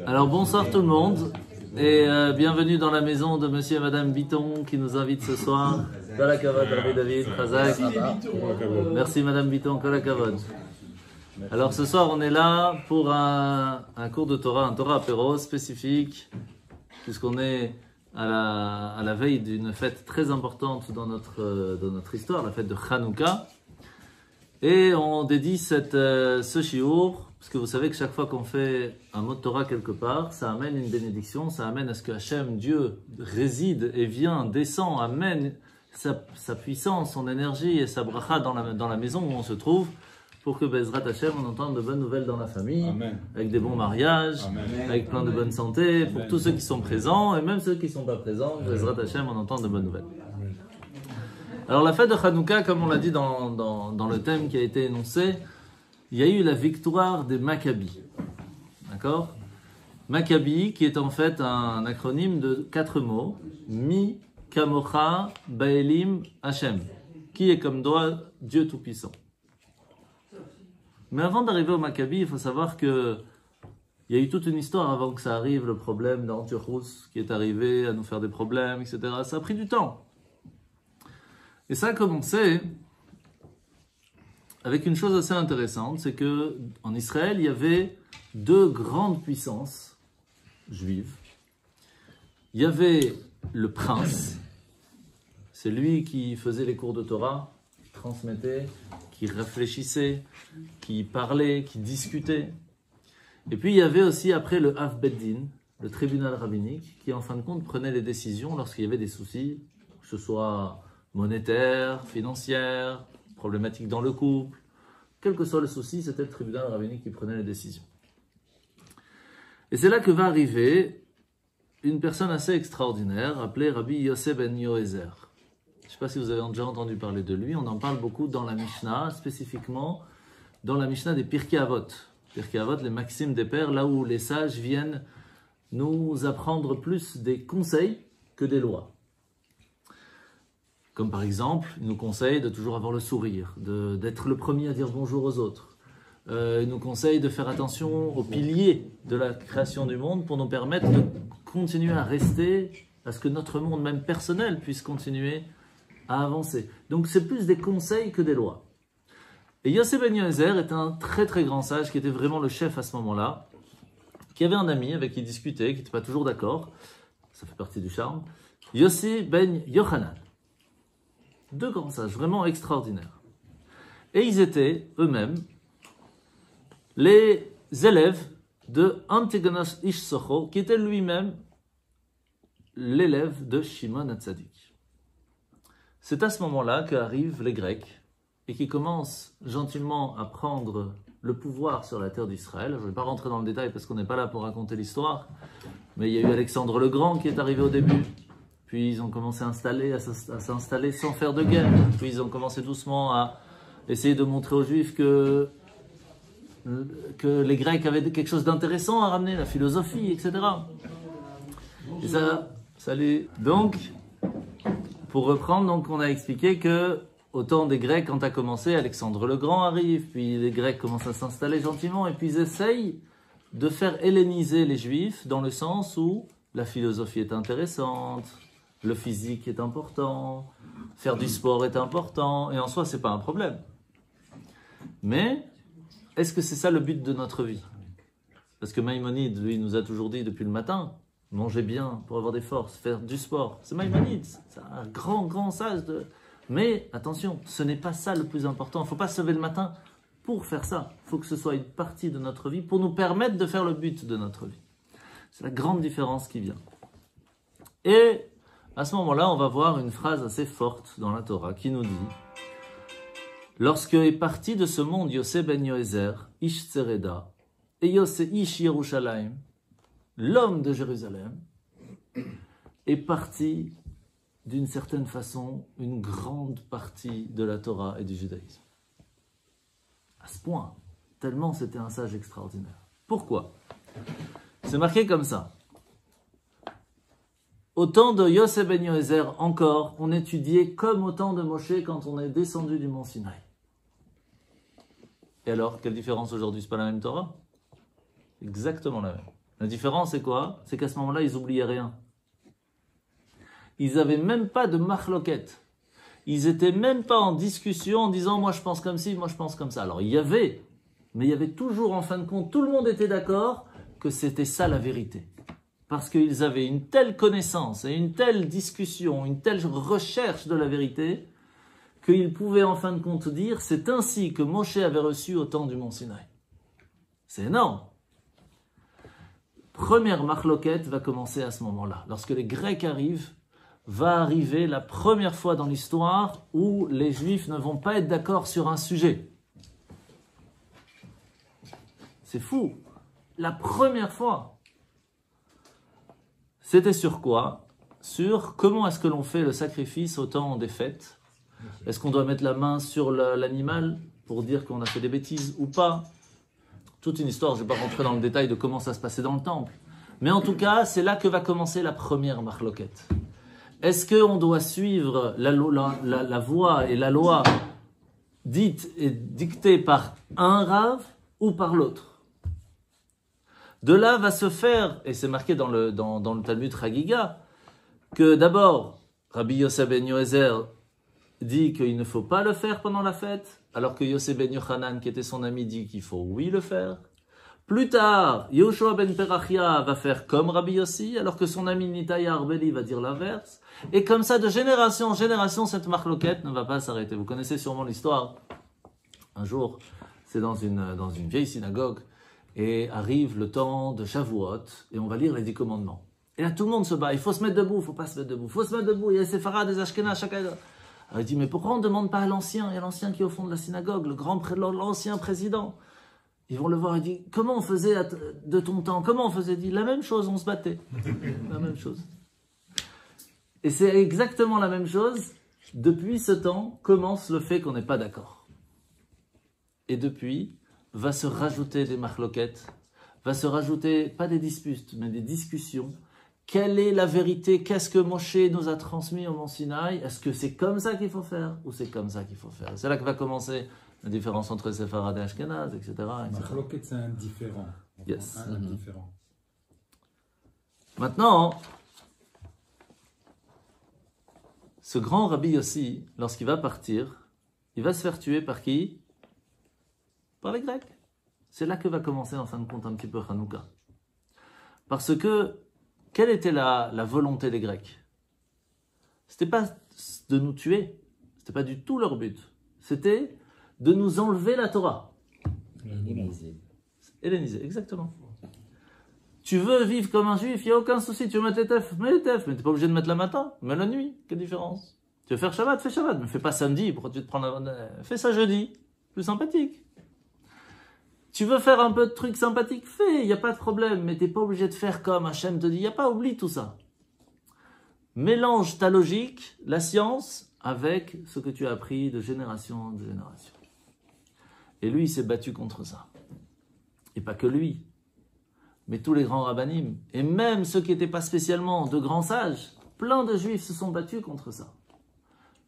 Alors bonsoir tout le monde et bienvenue dans la maison de monsieur et madame Bitton qui nous invite ce soir. Kolakavod, Rabbi David, Chazak. Merci madame Bitton, Kolakavod. Alors ce soir on est là pour un cours de Torah, un Torah apéro spécifique, puisqu'on est à la veille d'une fête très importante dans notre histoire, la fête de Hanouka. Et on dédie ce shiur, parce que vous savez que chaque fois qu'on fait un mot de Torah quelque part, ça amène une bénédiction, ça amène à ce que Hachem, Dieu, réside et vient, descend, amène sa puissance, son énergie et sa bracha dans la maison où on se trouve, pour que Bezrat Hachem, on entende de bonnes nouvelles dans la famille, Amen. Avec des bons mariages, Amen. Avec plein de bonne santé, pour Amen. Tous ceux qui sont présents, et même ceux qui ne sont pas présents, Bezrat Hachem, on entend de bonnes nouvelles. Amen. Alors la fête de Hanouka, comme on l'a dit dans le thème qui a été énoncé, il y a eu la victoire des Maccabis. D'accord ? Maccabi, qui est en fait un acronyme de 4 mots. Mi, Kamocha, Baelim, Hachem. Qui est comme toi, Dieu Tout-Puissant. Mais avant d'arriver aux Maccabis, il faut savoir que il y a eu toute une histoire avant que ça arrive, le problème d'Antiochus qui est arrivé à nous faire des problèmes, etc. Ça a pris du temps. Et ça a commencé avec une chose assez intéressante, c'est que en Israël, il y avait 2 grandes puissances juives. Il y avait le prince, c'est lui qui faisait les cours de Torah, qui transmettait, qui réfléchissait, qui parlait, qui discutait. Et puis il y avait aussi après le Av Beddin, le tribunal rabbinique, qui en fin de compte prenait les décisions lorsqu'il y avait des soucis, que ce soit monétaire, financière, problématique dans le couple, quel que soit le souci, c'était le tribunal rabbinique qui prenait les décisions. Et c'est là que va arriver une personne assez extraordinaire, appelée Rabbi Yosef ben Yoézer. Je ne sais pas si vous avez déjà entendu parler de lui, on en parle beaucoup dans la Mishnah, spécifiquement dans la Mishnah des Pirkei Avot. Pirkei Avot, les maximes des pères, là où les sages viennent nous apprendre plus des conseils que des lois. Comme par exemple, il nous conseille de toujours avoir le sourire, d'être le premier à dire bonjour aux autres. Il nous conseille de faire attention aux piliers de la création du monde pour nous permettre de continuer à rester, à ce que notre monde, même personnel, puisse continuer à avancer. Donc c'est plus des conseils que des lois. Et Yosef ben Yoézer est un très très grand sage qui était vraiment le chef à ce moment-là, qui avait un ami avec qui il discutait, qui n'était pas toujours d'accord, ça fait partie du charme, Yossi ben Yochanan. 2 grands sages, vraiment extraordinaires. Et ils étaient, eux-mêmes, les élèves de Antigonos Ish Socho, qui était lui-même l'élève de Shimon HaTzadik. C'est à ce moment-là qu'arrivent les Grecs et qui commencent gentiment à prendre le pouvoir sur la terre d'Israël. Je ne vais pas rentrer dans le détail parce qu'on n'est pas là pour raconter l'histoire, mais il y a eu Alexandre le Grand qui est arrivé au début. Puis ils ont commencé à s'installer sans faire de guerre. Puis ils ont commencé doucement à essayer de montrer aux Juifs que les Grecs avaient quelque chose d'intéressant à ramener, la philosophie, etc. Et ça les... Donc, pour reprendre, donc, on a expliqué que au temps des Grecs, quand a commencé, Alexandre le Grand arrive, puis les Grecs commencent à s'installer gentiment, et puis ils essayent de faire helléniser les Juifs dans le sens où la philosophie est intéressante, le physique est important, faire du sport est important, et en soi, ce n'est pas un problème. Mais, est-ce que c'est ça le but de notre vie? Parce que Maïmonide, lui, nous a toujours dit depuis le matin, mangez bien pour avoir des forces, faire du sport. C'est Maïmonide, c'est un grand sage. Mais, attention, ce n'est pas ça le plus important. Il ne faut pas se lever le matin pour faire ça. Il faut que ce soit une partie de notre vie pour nous permettre de faire le but de notre vie. C'est la grande différence qui vient. Et à ce moment-là, on va voir une phrase assez forte dans la Torah qui nous dit « Lorsque est parti de ce monde Yosef ben Yoézer, Ish Tsereda, et Yosef Ish Yerushalayim, l'homme de Jérusalem, est parti d'une certaine façon une grande partie de la Torah et du judaïsme. » À ce point, tellement c'était un sage extraordinaire. Pourquoi ? C'est marqué comme ça. Au temps de Yosef ben Yoézer, encore, on étudiait comme au temps de Moshe quand on est descendu du mont Sinaï. Et alors, quelle différence aujourd'hui? C'est pas la même Torah? Exactement la même. La différence, c'est quoi? C'est qu'à ce moment-là, ils oubliaient rien. Ils n'avaient même pas de machloket. Ils n'étaient même pas en discussion en disant « moi je pense comme ci, moi je pense comme ça ». Alors il y avait, mais il y avait toujours en fin de compte, tout le monde était d'accord que c'était ça la vérité. Parce qu'ils avaient une telle connaissance et une telle discussion, une telle recherche de la vérité, qu'ils pouvaient en fin de compte dire « c'est ainsi que Moshe avait reçu au temps du mont Sinaï ». C'est énorme. Première machloket va commencer à ce moment-là. Lorsque les Grecs arrivent, va arriver la première fois dans l'histoire où les Juifs ne vont pas être d'accord sur un sujet. C'est fou. La première fois. C'était sur quoi? Sur comment est-ce que l'on fait le sacrifice au temps des fêtes. Est-ce qu'on doit mettre la main sur l'animal pour dire qu'on a fait des bêtises ou pas? Toute une histoire, je ne vais pas rentrer dans le détail de comment ça se passait dans le temple. Mais en tout cas, c'est là que va commencer la première machloket. Est-ce qu'on doit suivre la voie et la loi dite et dictée par un Rav ou par l'autre? De là va se faire, et c'est marqué dans le Talmud Chagiga, que d'abord, Rabbi Yosef ben Yoézer dit qu'il ne faut pas le faire pendant la fête, alors que Yosef ben Yochanan, qui était son ami, dit qu'il faut oui le faire. Plus tard, Yehoshua ben Perachia va faire comme Rabbi Yossi, alors que son ami Nitaya Arbeli va dire l'inverse. Et comme ça, de génération en génération, cette machloket ne va pas s'arrêter. Vous connaissez sûrement l'histoire. Un jour, c'est dans une vieille synagogue, et arrive le temps de Shavuot, et on va lire les 10 commandements. Et là, tout le monde se bat. Il faut se mettre debout, il ne faut pas se mettre debout. Il faut se mettre debout. Il y a les séfarades, des ashkénazes, chacun. Alors il dit, mais pourquoi on ne demande pas à l'ancien? Il y a l'ancien qui est au fond de la synagogue, l'ancien président. Ils vont le voir et disent, comment on faisait de ton temps? Comment on faisait? Dit, la même chose, on se battait. La même chose. Et c'est exactement la même chose. Depuis ce temps, commence le fait qu'on n'est pas d'accord. Et depuis, va se rajouter des machloquettes, va se rajouter, pas des disputes, mais des discussions. Quelle est la vérité? Qu'est-ce que Moshe nous a transmis au Mont Sinaï? Est-ce que c'est comme ça qu'il faut faire ou c'est comme ça qu'il faut faire? C'est là que va commencer la différence entre Séfarad et Ashkenaz, etc. Machloket, c'est indifférent. Yes. Indifférent. Maintenant, ce grand Rabbi aussi, lorsqu'il va partir, il va se faire tuer par qui? Par les Grecs. C'est là que va commencer en fin de compte un petit peu Hanouka. Parce que, quelle était la volonté des Grecs? C'était pas de nous tuer, c'était pas du tout leur but. C'était de nous enlever la Torah. Helléniser, exactement. Tu veux vivre comme un juif, il n'y a aucun souci, tu veux mettre les tefs, mets les tefs, mais tu n'es pas obligé de mettre la matin, mets la nuit, quelle différence? Tu veux faire Shabbat, fais Shabbat, mais fais pas samedi, pourquoi tu te prends fais ça jeudi, plus sympathique. Tu veux faire un peu de trucs sympathiques, fais, il n'y a pas de problème, mais tu n'es pas obligé de faire comme Hachem te dit, il n'y a pas, oublie tout ça. Mélange ta logique, la science, avec ce que tu as appris de génération en génération. Et lui, il s'est battu contre ça. Et pas que lui, mais tous les grands rabbinim, et même ceux qui n'étaient pas spécialement de grands sages, plein de juifs se sont battus contre ça.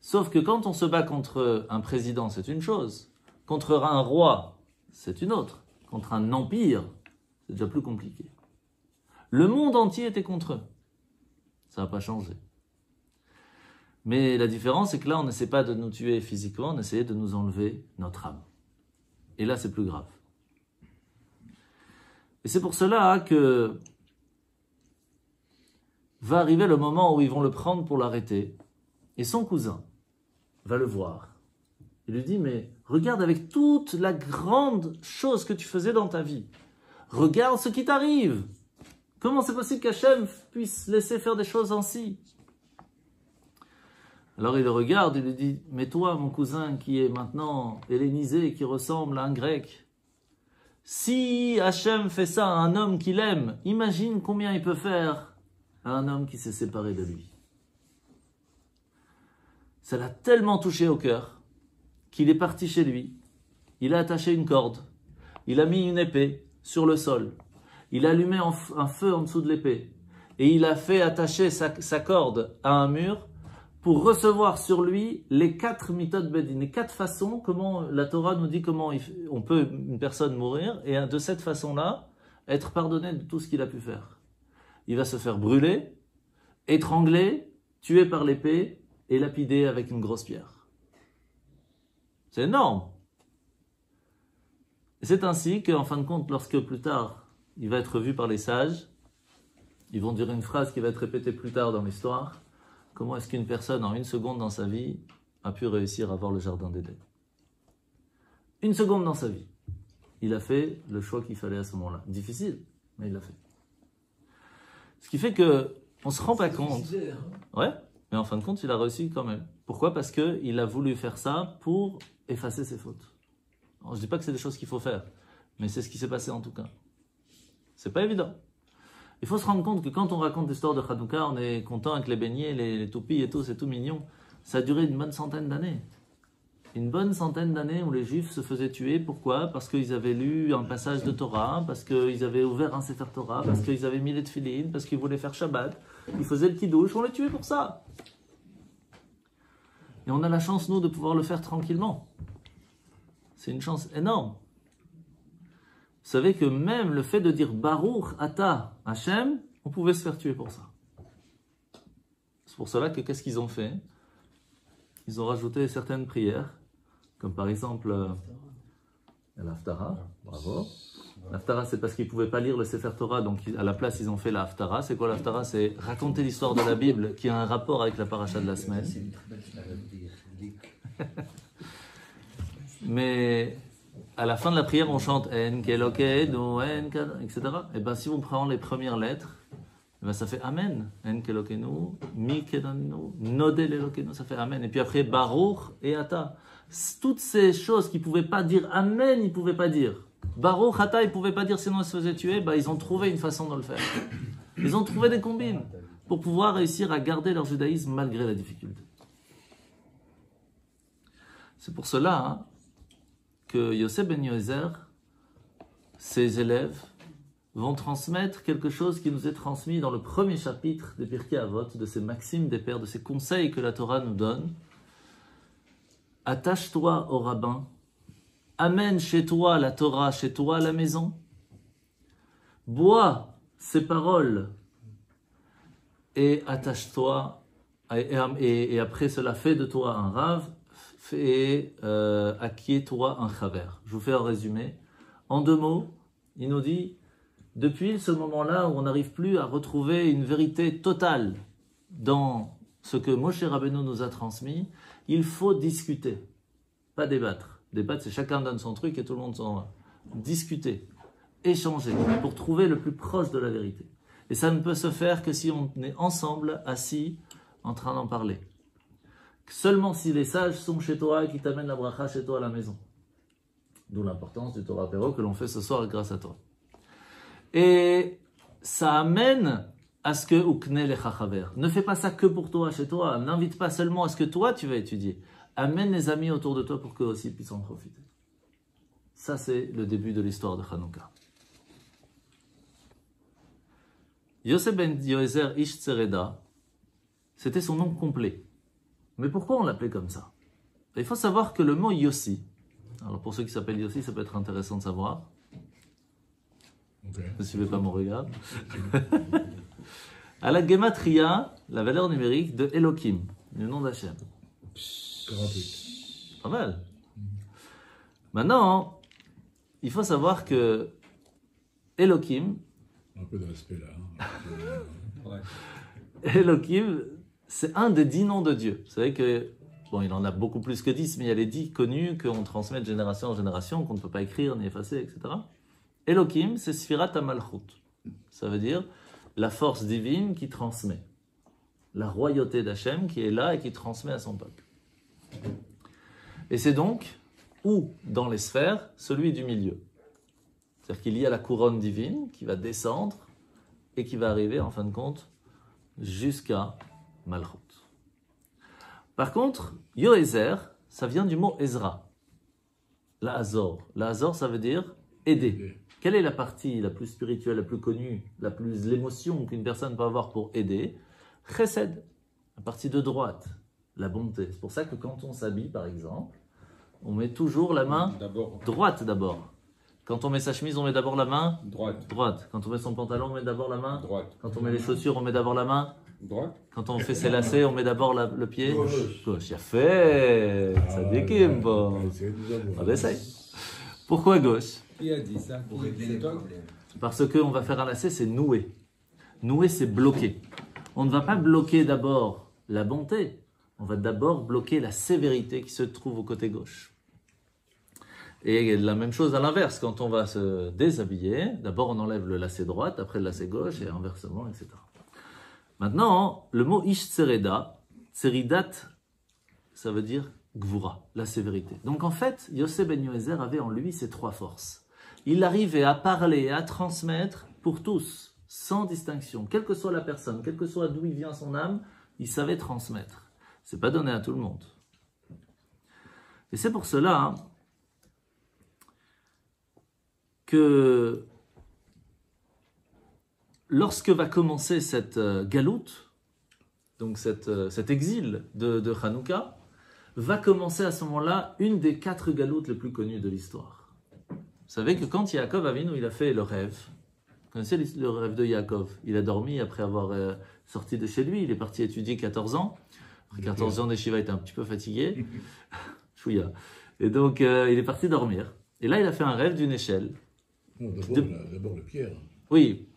Sauf que quand on se bat contre un président, c'est une chose. Contre un roi, c'est une autre. Contre un empire, c'est déjà plus compliqué. Le monde entier était contre eux. Ça n'a pas changé. Mais la différence, c'est que là, on n'essaie pas de nous tuer physiquement, on essayait de nous enlever notre âme. Et là, c'est plus grave. Et c'est pour cela que va arriver le moment où ils vont le prendre pour l'arrêter. Et son cousin va le voir. Il lui dit, mais regarde avec toute la grande chose que tu faisais dans ta vie. Regarde ce qui t'arrive. Comment c'est possible qu'Hachem puisse laisser faire des choses ainsi? Alors il le regarde, il lui dit, mais toi, mon cousin qui est maintenant hellénisé, qui ressemble à un grec, si Hachem fait ça à un homme qu'il aime, imagine combien il peut faire à un homme qui s'est séparé de lui. Ça l'a tellement touché au cœur qu'il est parti chez lui, il a attaché une corde, il a mis une épée sur le sol, il a allumé un feu en dessous de l'épée et il a fait attacher sa corde à un mur pour recevoir sur lui les 4 méthodes Bedin, les 4 façons comment la Torah nous dit comment une personne mourir, et de cette façon-là, être pardonné de tout ce qu'il a pu faire. Il va se faire brûler, étrangler, tué par l'épée et lapidé avec une grosse pierre. C'est énorme. Et c'est ainsi qu'en fin de compte, lorsque plus tard, il va être vu par les sages, ils vont dire une phrase qui va être répétée plus tard dans l'histoire. Comment est-ce qu'une personne, en une seconde dans sa vie, a pu réussir à voir le jardin d'Éden? Une seconde dans sa vie. Il a fait le choix qu'il fallait à ce moment-là. Difficile, mais il l'a fait. Ce qui fait que on se rend pas compte. Ouais, mais en fin de compte, il a réussi quand même. Pourquoi? Parce qu'il a voulu faire ça pour effacer ses fautes. Alors, je dis pas que c'est des choses qu'il faut faire, mais c'est ce qui s'est passé en tout cas. C'est pas évident. Il faut se rendre compte que quand on raconte l'histoire de Hanouka, on est content avec les beignets, les toupies et tout, c'est tout mignon. Ça a duré une bonne centaine d'années. Une bonne centaine d'années où les Juifs se faisaient tuer. Pourquoi? Parce qu'ils avaient lu un passage de Torah, parce qu'ils avaient ouvert un Sefer Torah, parce qu'ils avaient mis les tefilines, parce qu'ils voulaient faire Shabbat. Ils faisaient le kidouche, on les tuait pour ça. Et on a la chance, nous, de pouvoir le faire tranquillement. C'est une chance énorme. Vous savez que même le fait de dire Baruch Ata Hashem, on pouvait se faire tuer pour ça. C'est pour cela que qu'est-ce qu'ils ont fait? Ils ont rajouté certaines prières, comme par exemple l'Haftara. Bravo. L'Haftara, c'est parce qu'ils ne pouvaient pas lire le Sefer Torah, donc à la place, ils ont fait la Haftara. C'est quoi l'Haftara? C'est raconter l'histoire de la Bible qui a un rapport avec la paracha de la semaine. Mais à la fin de la prière, on chante En Kelokeinu, En etc. Et bien, si on prend les premières lettres, ben ça fait Amen. En Kelokeinu, Mi Kedanu, Nodel Elokeinu, ça fait Amen. Et puis après, Baruch et Ata. Toutes ces choses qu'ils ne pouvaient pas dire Amen, ils ne pouvaient pas dire. Baruch, Ata, ils ne pouvaient pas dire sinon ils se faisaient tuer. Ben, ils ont trouvé une façon de le faire. Ils ont trouvé des combines pour pouvoir réussir à garder leur judaïsme malgré la difficulté. C'est pour cela que Yosef ben Yoézer, ses élèves, vont transmettre quelque chose qui nous est transmis dans le premier chapitre des Pirkei Avot, de ces maximes des pères, de ces conseils que la Torah nous donne. Attache-toi au rabbin, amène chez toi la Torah, chez toi la maison, bois ces paroles et attache-toi, et après cela fais de toi un rave, et acquiers-toi un chaver. Je vous fais un résumé. En 2 mots, il nous dit, depuis ce moment-là où on n'arrive plus à retrouver une vérité totale dans ce que Moshe Rabbeinu nous a transmis, il faut discuter, pas débattre. Débattre, c'est chacun donne son truc et tout le monde s'en va. Discuter, échanger, pour trouver le plus proche de la vérité. Et ça ne peut se faire que si on est ensemble, assis, en train d'en parler. Seulement si les sages sont chez toi et qui t'amènent la bracha chez toi à la maison. D'où l'importance du Torah Apéro que l'on fait ce soir grâce à toi. Et ça amène à ce que Ukne le chachaver. Ne fais pas ça que pour toi, chez toi. N'invite pas seulement à ce que toi tu vas étudier. Amène les amis autour de toi pour qu'eux aussi puissent en profiter. Ça, c'est le début de l'histoire de Hanouka. Yosef ben Yoézer Ish Tsereda, c'était son nom complet. Mais pourquoi on l'appelait comme ça? Il faut savoir que le mot Yossi, alors pour ceux qui s'appellent Yossi, ça peut être intéressant de savoir. Ne suivez pas mon regard. À la Gematria, la valeur numérique de Elohim, le nom d'Hachem. Pas mal. Maintenant, il faut savoir que Elohim, un peu de respect là. Elohim, c'est un des 10 noms de Dieu. Vous savez que, bon, il en a beaucoup plus que 10, mais il y a les 10 connus qu'on transmet de génération en génération, qu'on ne peut pas écrire ni effacer, etc. Elohim, c'est Sfirat HaMalchut. Ça veut dire la force divine qui transmet. La royauté d'Hachem qui est là et qui transmet à son peuple. Et c'est donc, ou dans les sphères, celui du milieu. C'est-à-dire qu'il y a la couronne divine qui va descendre et qui va arriver, en fin de compte, jusqu'à Malchut. Par contre, Yoézer, ça vient du mot Ezra. La Hazor. La Hazor, ça veut dire aider. Quelle est la partie la plus spirituelle, la plus connue, l'émotion qu'une personne peut avoir pour aider? Chesed, la partie de droite, la bonté. C'est pour ça que quand on s'habille, par exemple, on met toujours la main droite d'abord. Quand on met sa chemise, on met d'abord la main Droite. droite. Quand on met son pantalon, on met d'abord la main Droite. Quand on met les chaussures, on met d'abord la main Droite. Quand on fait ses lacets, on met d'abord le pied Gauche. Il a fait. Ça dit qu'il bon. On essaye. Pourquoi gauche? Qui a dit ça? Pour régler les toi? problèmes. Parce qu'on va faire un lacet, c'est nouer. Nouer, c'est bloquer. On ne va pas bloquer d'abord la bonté, on va d'abord bloquer la sévérité qui se trouve au côté gauche. Et la même chose à l'inverse, quand on va se déshabiller, d'abord on enlève le lacet droite, après le lacet gauche, et inversement, etc. Maintenant, le mot ish tsereda, tseridat, ça veut dire gvura, la sévérité. Donc en fait, Yosef ben Yoézer avait en lui ces trois forces. Il arrivait à parler, à transmettre pour tous, sans distinction. Quelle que soit la personne, quelle que soit d'où il vient son âme, il savait transmettre. C'est pas donné à tout le monde. Et c'est pour cela hein, que lorsque va commencer cette galoute, donc cet exil de Hanouka, va commencer à ce moment-là une des 4 galoutes les plus connues de l'histoire. Vous savez que quand Yaakov Avinu, il a fait le rêve, vous connaissez le rêve de Yaakov? Il a dormi après avoir sorti de chez lui, il est parti étudier 14 ans. Après 14 ans, Neshiva était un petit peu fatigué. Chouïa. Et donc, il est parti dormir. Et là, il a fait un rêve d'une échelle. Non, d'abord le pierre. Oui,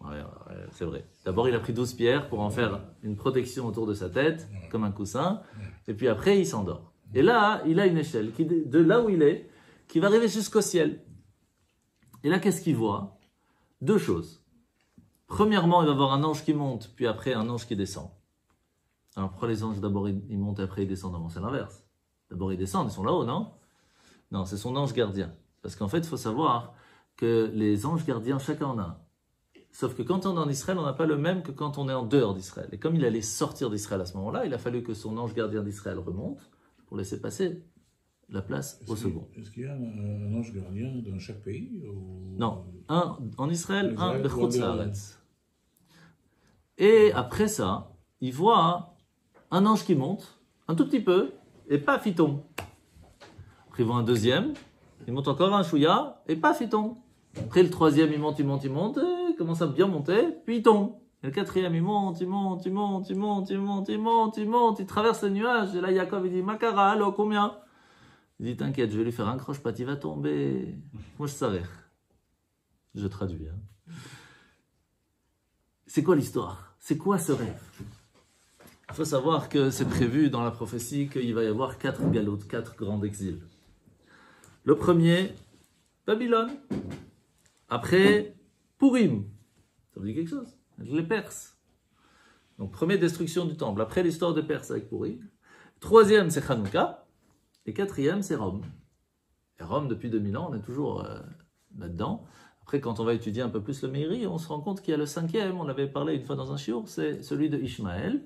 c'est vrai. D'abord, il a pris 12 pierres pour en faire une protection autour de sa tête, comme un coussin. Et puis après, il s'endort. Et là, il a une échelle, qui, de là où il est, qui va arriver jusqu'au ciel. Et là, qu'est-ce qu'il voit? 2 choses. Premièrement, il va voir un ange qui monte, puis après, un ange qui descend. Alors, pourquoi les anges, d'abord, ils montent, après, ils descendent? Non, c'est l'inverse. D'abord, ils descendent, ils sont là-haut, non? Non, c'est son ange gardien. Parce qu'en fait, il faut savoir que les anges gardiens, chacun en a un. Sauf que quand on est en Israël, on n'a pas le même que quand on est en dehors d'Israël. Et comme il allait sortir d'Israël à ce moment-là, il a fallu que son ange gardien d'Israël remonte pour laisser passer la place au second. Est-ce qu'il y a un ange gardien dans chaque pays ou... Non, un en Israël, un Israël, Bechutz ou en Laaretz. Et après ça, il voit un ange qui monte, un tout petit peu, et paf, il tombe. Après, il voit un deuxième, il monte encore un chouïa, et paf, il tombe. Après, le troisième, il monte, et il commence à bien monter, puis il tombe. Et le quatrième, il monte, il traverse les nuages, et là, Yaakov, il dit, Makara, allo, combien? Il dit, t'inquiète, je vais lui faire un croche-patte, il va tomber. Moi, je savais. Je traduis. Hein. C'est quoi l'histoire? C'est quoi ce rêve? Il faut savoir que c'est prévu dans la prophétie qu'il va y avoir 4 galoutes, 4 grands exils. Le premier, Babylone. Après, Purim. Ça vous dit quelque chose? Les Perses. Donc, première destruction du temple. Après, l'histoire des Perses avec Purim. Troisième, c'est Hanouka. Et quatrième, c'est Rome. Et Rome, depuis 2000 ans, on est toujours là-dedans. Après, quand on va étudier un peu plus le Meiri, on se rend compte qu'il y a le 5e, on l'avait parlé une fois dans un shiur, c'est celui de Ishmaël,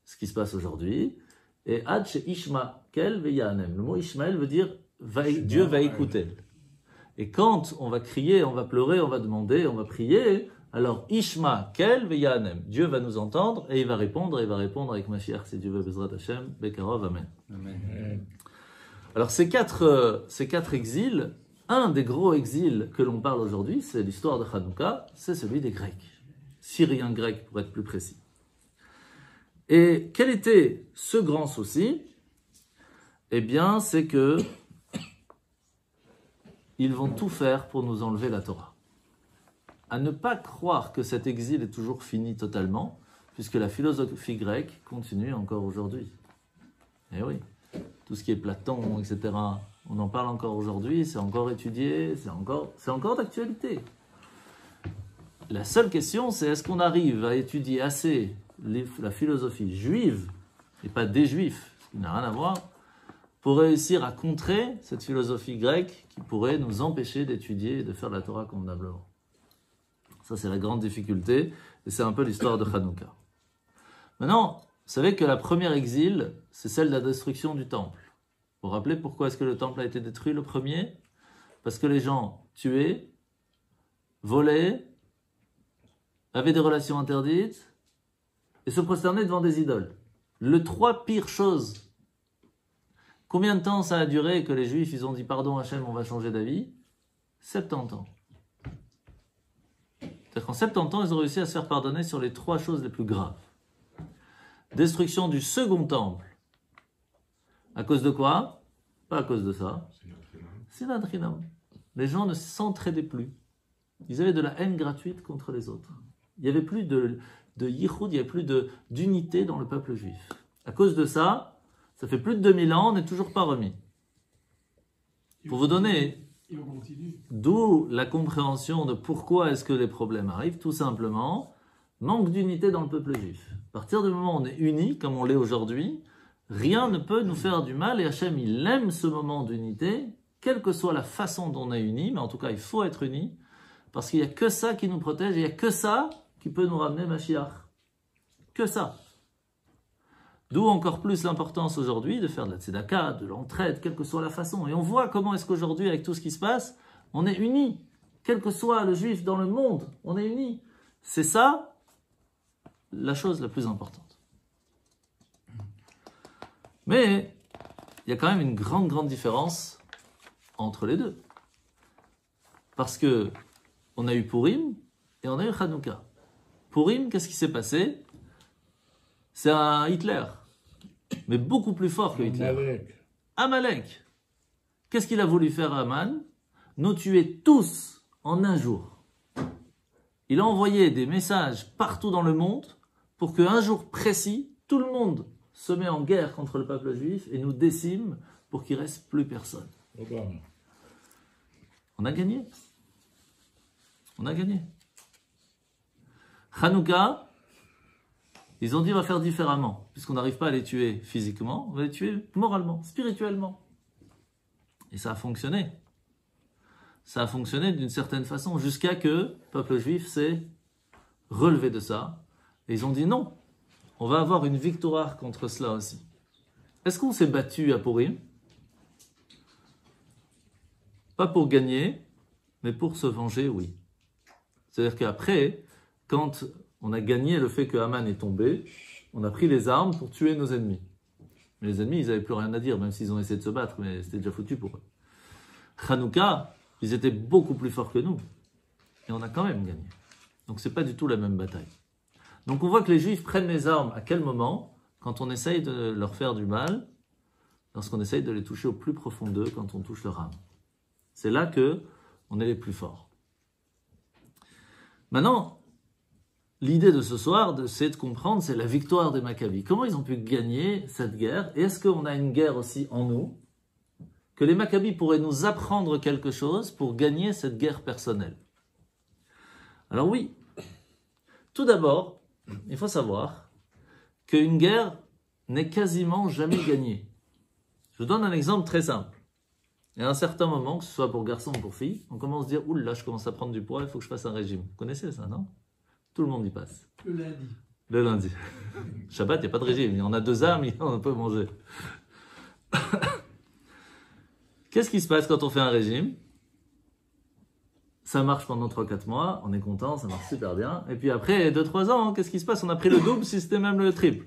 ce qui se passe aujourd'hui. Et Ad chez Ishmael veyanem. Le mot Ishmaël veut dire Dieu va écouter. Et quand on va crier, on va pleurer, on va demander, on va prier, alors Ishmael veyanem. Dieu va nous entendre et il va répondre avec Mashiach, si Dieu veut, Bezrat Hashem, Bekarov, Amen. Amen. Alors ces quatre exils, un des gros exils que l'on parle aujourd'hui, c'est l'histoire de Hanouka, c'est celui des Grecs, Syriens grecs pour être plus précis. Et quel était ce grand souci? Eh bien, c'est que ils vont tout faire pour nous enlever la Torah. À ne pas croire que cet exil est toujours fini totalement, puisque la philosophie grecque continue encore aujourd'hui. Eh oui. Tout ce qui est Platon, etc., on en parle encore aujourd'hui, c'est encore étudié, c'est encore d'actualité. La seule question, c'est est-ce qu'on arrive à étudier assez la philosophie juive, et pas des juifs, ce qui n'a rien à voir, pour réussir à contrer cette philosophie grecque qui pourrait nous empêcher d'étudier et de faire la Torah convenablement. Ça, c'est la grande difficulté, et c'est un peu l'histoire de Hanouka. Maintenant, vous savez que la première exil, c'est celle de la destruction du temple. Vous vous rappelez pourquoi est-ce que le temple a été détruit le premier? Parce que les gens tuaient, volaient, avaient des relations interdites et se prosternaient devant des idoles. Les 3 pires choses. Combien de temps ça a duré que les Juifs ils ont dit pardon Hachem, on va changer d'avis? 70 ans. C'est-à-dire qu'en 70 ans, ils ont réussi à se faire pardonner sur les 3 choses les plus graves. Destruction du second temple. À cause de quoi? Pas à cause de ça. C'est l'adrinam. Les gens ne s'entraidaient plus. Ils avaient de la haine gratuite contre les autres. Il n'y avait plus de yichud, il n'y avait plus d'unité dans le peuple juif. À cause de ça, ça fait plus de 2000 ans, on n'est toujours pas remis. Pour vous donner d'où la compréhension de pourquoi est-ce que les problèmes arrivent, tout simplement, manque d'unité dans le peuple juif. À partir du moment où on est unis, comme on l'est aujourd'hui, rien ne peut nous faire du mal et Hachem, il aime ce moment d'unité, quelle que soit la façon dont on est unis, mais en tout cas, il faut être unis, parce qu'il n'y a que ça qui nous protège, et il n'y a que ça qui peut nous ramener Mashiach. Que ça. D'où encore plus l'importance aujourd'hui de faire de la tzedaka, de l'entraide, quelle que soit la façon. Et on voit comment est-ce qu'aujourd'hui, avec tout ce qui se passe, on est unis. Quel que soit le juif dans le monde, on est unis. C'est ça, la chose la plus importante. Mais, il y a quand même une grande différence entre les deux. Parce que, on a eu Purim et on a eu Hanouka. Purim, qu'est-ce qui s'est passé? C'est un Hitler, mais beaucoup plus fort que Hitler. Amalek. Qu'est-ce qu'il a voulu faire à Aman? Nous tuer tous en un jour. Il a envoyé des messages partout dans le monde pour qu'un jour précis, tout le monde se met en guerre contre le peuple juif et nous décime pour qu'il ne reste plus personne. On a gagné. On a gagné. Hanouka, ils ont dit on va faire différemment, puisqu'on n'arrive pas à les tuer physiquement, on va les tuer moralement, spirituellement. Et ça a fonctionné. Ça a fonctionné d'une certaine façon, jusqu'à que le peuple juif s'est relevé de ça. Et ils ont dit non, on va avoir une victoire contre cela aussi. Est-ce qu'on s'est battu à Purim? Pas pour gagner, mais pour se venger, oui. C'est-à-dire qu'après, quand on a gagné le fait que Haman est tombé, on a pris les armes pour tuer nos ennemis. Mais les ennemis, ils n'avaient plus rien à dire, même s'ils ont essayé de se battre, mais c'était déjà foutu pour eux. Hanouka, ils étaient beaucoup plus forts que nous. Et on a quand même gagné. Donc c'est pas du tout la même bataille. Donc on voit que les Juifs prennent les armes à quel moment? Quand on essaye de leur faire du mal, lorsqu'on essaye de les toucher au plus profond d'eux, quand on touche leur âme. C'est là que on est les plus forts. Maintenant, l'idée de ce soir, c'est de comprendre, c'est la victoire des Maccabis. Comment ils ont pu gagner cette guerre? Et est-ce qu'on a une guerre aussi en nous? Que les Maccabis pourraient nous apprendre quelque chose pour gagner cette guerre personnelle? Alors oui, tout d'abord, il faut savoir qu'une guerre n'est quasiment jamais gagnée. Je vous donne un exemple très simple. Et à un certain moment, que ce soit pour garçon ou pour fille, on commence à se dire « Ouh là, je commence à prendre du poids, il faut que je fasse un régime. » Vous connaissez ça, non? Tout le monde y passe. Le lundi. Le lundi. Shabbat, il n'y a pas de régime. Il y en a 2 âmes, on peut manger. Qu'est-ce qui se passe quand on fait un régime? Ça marche pendant 3-4 mois, on est content, ça marche super bien. Et puis après 2-3 ans, qu'est-ce qui se passe? On a pris le double, si c'était même le triple.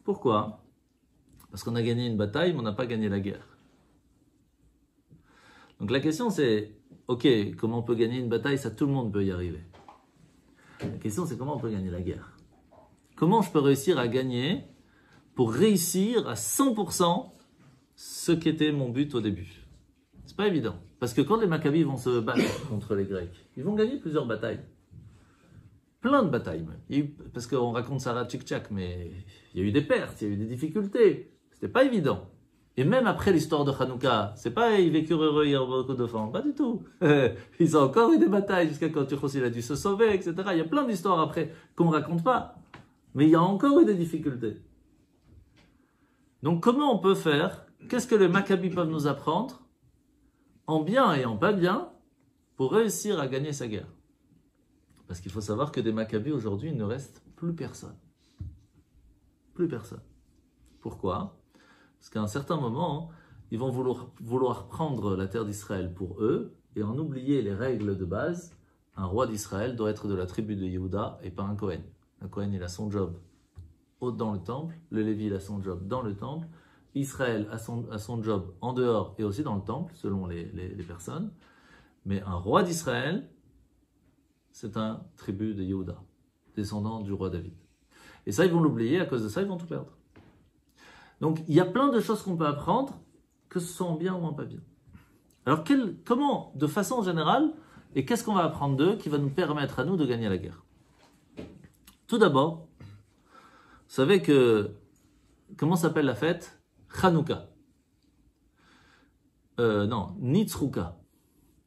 Pourquoi? Parce qu'on a gagné une bataille, mais on n'a pas gagné la guerre. Donc la question c'est, ok, comment on peut gagner une bataille? Ça, tout le monde peut y arriver. La question c'est comment on peut gagner la guerre? Comment je peux réussir à gagner pour réussir à 100% ce qui était mon but au début? C'est pas évident. Parce que quand les Maccabis vont se battre contre les Grecs, ils vont gagner plusieurs batailles. Plein de batailles même. Parce qu'on raconte ça à tchik-tchak, mais il y a eu des pertes, il y a eu des difficultés. C'était pas évident. Et même après l'histoire de Hanouka, c'est pas ils vécurent heureux hier beaucoup de enfants, pas du tout. Ils ont encore eu des batailles jusqu'à quand Turcos il a dû se sauver, etc. Il y a plein d'histoires après qu'on raconte pas. Mais il y a encore eu des difficultés. Donc comment on peut faire? Qu'est-ce que les Maccabis peuvent nous apprendre? En bien et en pas bien, pour réussir à gagner sa guerre. Parce qu'il faut savoir que des Maccabis aujourd'hui, il ne reste plus personne. Plus personne. Pourquoi? Parce qu'à un certain moment, ils vont vouloir prendre la terre d'Israël pour eux et en oublier les règles de base. Un roi d'Israël doit être de la tribu de Yehuda et pas un Kohen. Un Kohen, il a son job dans le temple, le Lévi, il a son job dans le temple, Israël a son job en dehors et aussi dans le temple, selon les personnes. Mais un roi d'Israël, c'est un tribu de Yehuda, descendant du roi David. Et ça, ils vont l'oublier, à cause de ça, ils vont tout perdre. Donc, il y a plein de choses qu'on peut apprendre, que ce soit en bien ou en pas bien. Alors, comment, de façon générale, et qu'est-ce qu'on va apprendre d'eux qui va nous permettre à nous de gagner la guerre? Tout d'abord, vous savez que, comment s'appelle la fête? Hanouka. Non, Nitzruka.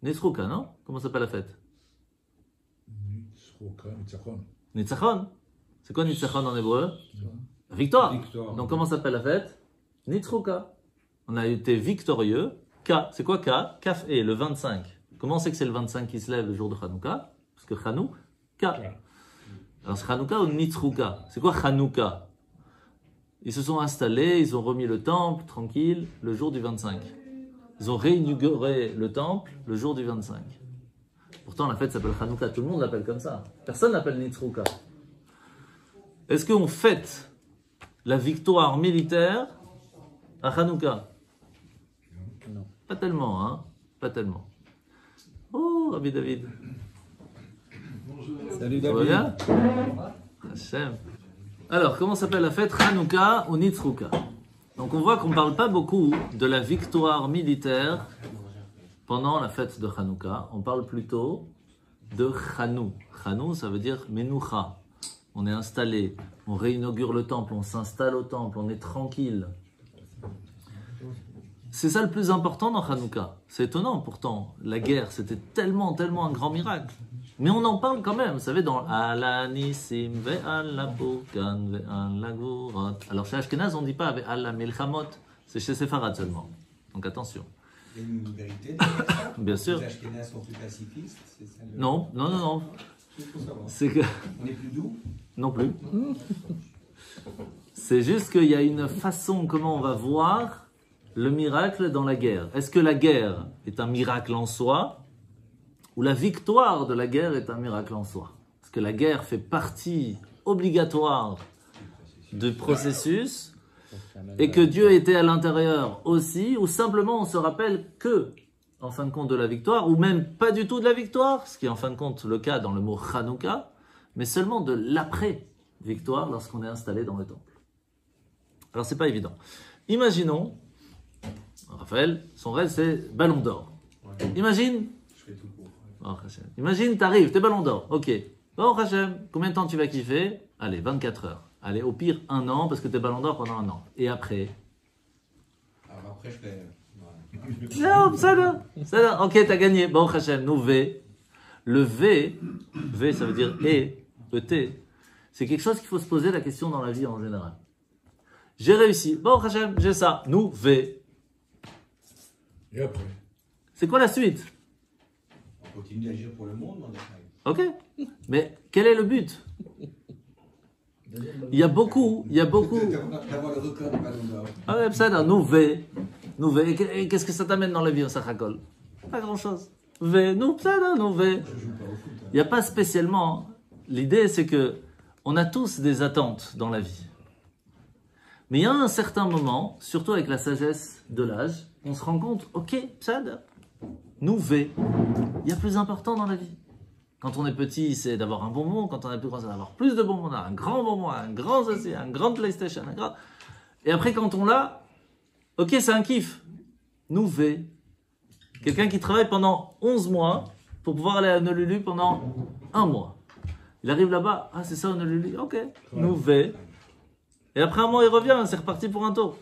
Nitzruka, non? Comment s'appelle la fête? Nitzachon. Nitzachon. C'est quoi Nitzachon en hébreu? Victoire. Donc comment s'appelle la fête? Nitzruka. On a été victorieux. K, c'est quoi K? Kaf et le 25. Comment on sait que c'est le 25 qui se lève le jour de Hanouka? Parce que K. Alors c'est Hanouka ou Nitzruka? C'est quoi Hanouka? Ils se sont installés, ils ont remis le temple tranquille le jour du 25. Ils ont réinauguré le temple le jour du 25. Pourtant la fête s'appelle Hanouka, tout le monde l'appelle comme ça. Personne l'appelle Nitzruka. Est-ce qu'on fête la victoire militaire à Hanouka? Non. Pas tellement, hein? Pas tellement. Oh, Rabbi David. Bonjour. Salut Ça va bien? Hashem. Alors, comment s'appelle la fête? Hanouka ou Nitzruka? Donc on voit qu'on ne parle pas beaucoup de la victoire militaire pendant la fête de Hanouka. On parle plutôt de Chanou. Chanou, ça veut dire Menoucha. On est installé, on réinaugure le temple, on s'installe au temple, on est tranquille. C'est ça le plus important dans Hanouka. C'est étonnant pourtant. La guerre, c'était tellement un grand miracle. Mais on en parle quand même. Vous savez, dans Ala Nissim ve'ala Purkan ve'ala Gvurot. Alors chez Ashkenaz, on ne dit pas ve'ala Milchamot. C'est chez Sepharad seulement. Donc attention. Il y a une vérité. Bien sûr. Les Ashkénazes sont plus pacifistes. C'est ça le... Non. Il faut savoir. C'est que... On est plus doux. Non plus. C'est juste qu'il y a une façon comment on va voir le miracle dans la guerre. Est-ce que la guerre est un miracle en soi ou la victoire de la guerre est un miracle en soi? Parce que la guerre fait partie obligatoire du processus et que Dieu était à l'intérieur aussi, ou simplement on se rappelle que, en fin de compte, de la victoire, ou même pas du tout de la victoire, ce qui est en fin de compte le cas dans le mot Hanouka, mais seulement de l'après-victoire lorsqu'on est installé dans le temple. Alors c'est pas évident. Imaginons, Raphaël, son rêve c'est Ballon d'Or. Imagine, Je fais tout pour. oh, imagine, t'arrives, t'es Ballon d'Or, ok. Bon, Hachem, combien de temps tu vas kiffer? Allez, 24 heures. Allez, au pire, 1 an, parce que t'es Ballon d'Or pendant 1 an. Et après? Alors après, je fais. Non, ça là. Ok, t'as gagné. Bon, Hachem, nous V. Le V, ça veut dire et, ET. C'est quelque chose qu'il faut se poser la question dans la vie en général. J'ai réussi. Bon, Hachem, j'ai ça. Nous V. Et après? C'est quoi la suite? On continue d'agir pour le monde, on est Ok. Mais quel est le but? Il y a beaucoup. D'avoir le record de Ballon d'Or. Ah ouais, ça, nous V. Et qu'est-ce que ça t'amène dans la vie au Sachakol? Pas grand-chose. V, nous V. Je joue pas au foot. Il n'y a pas spécialement. L'idée, c'est que on a tous des attentes dans la vie. Mais il y a un certain moment, surtout avec la sagesse de l'âge, on se rend compte, ok, Psad, nous V. Il y a plus important dans la vie. Quand on est petit, c'est d'avoir un bonbon. Quand on est plus grand, c'est d'avoir plus de bonbons. On a un grand bonbon, un grand assiettes, un grand PlayStation. Et après, quand on l'a, ok, c'est un kiff. Nous V. Quelqu'un qui travaille pendant 11 mois pour pouvoir aller à Honolulu pendant 1 mois. Il arrive là-bas, ah c'est ça Honolulu, ok, nous V. Et après 1 mois il revient, c'est reparti pour un tour.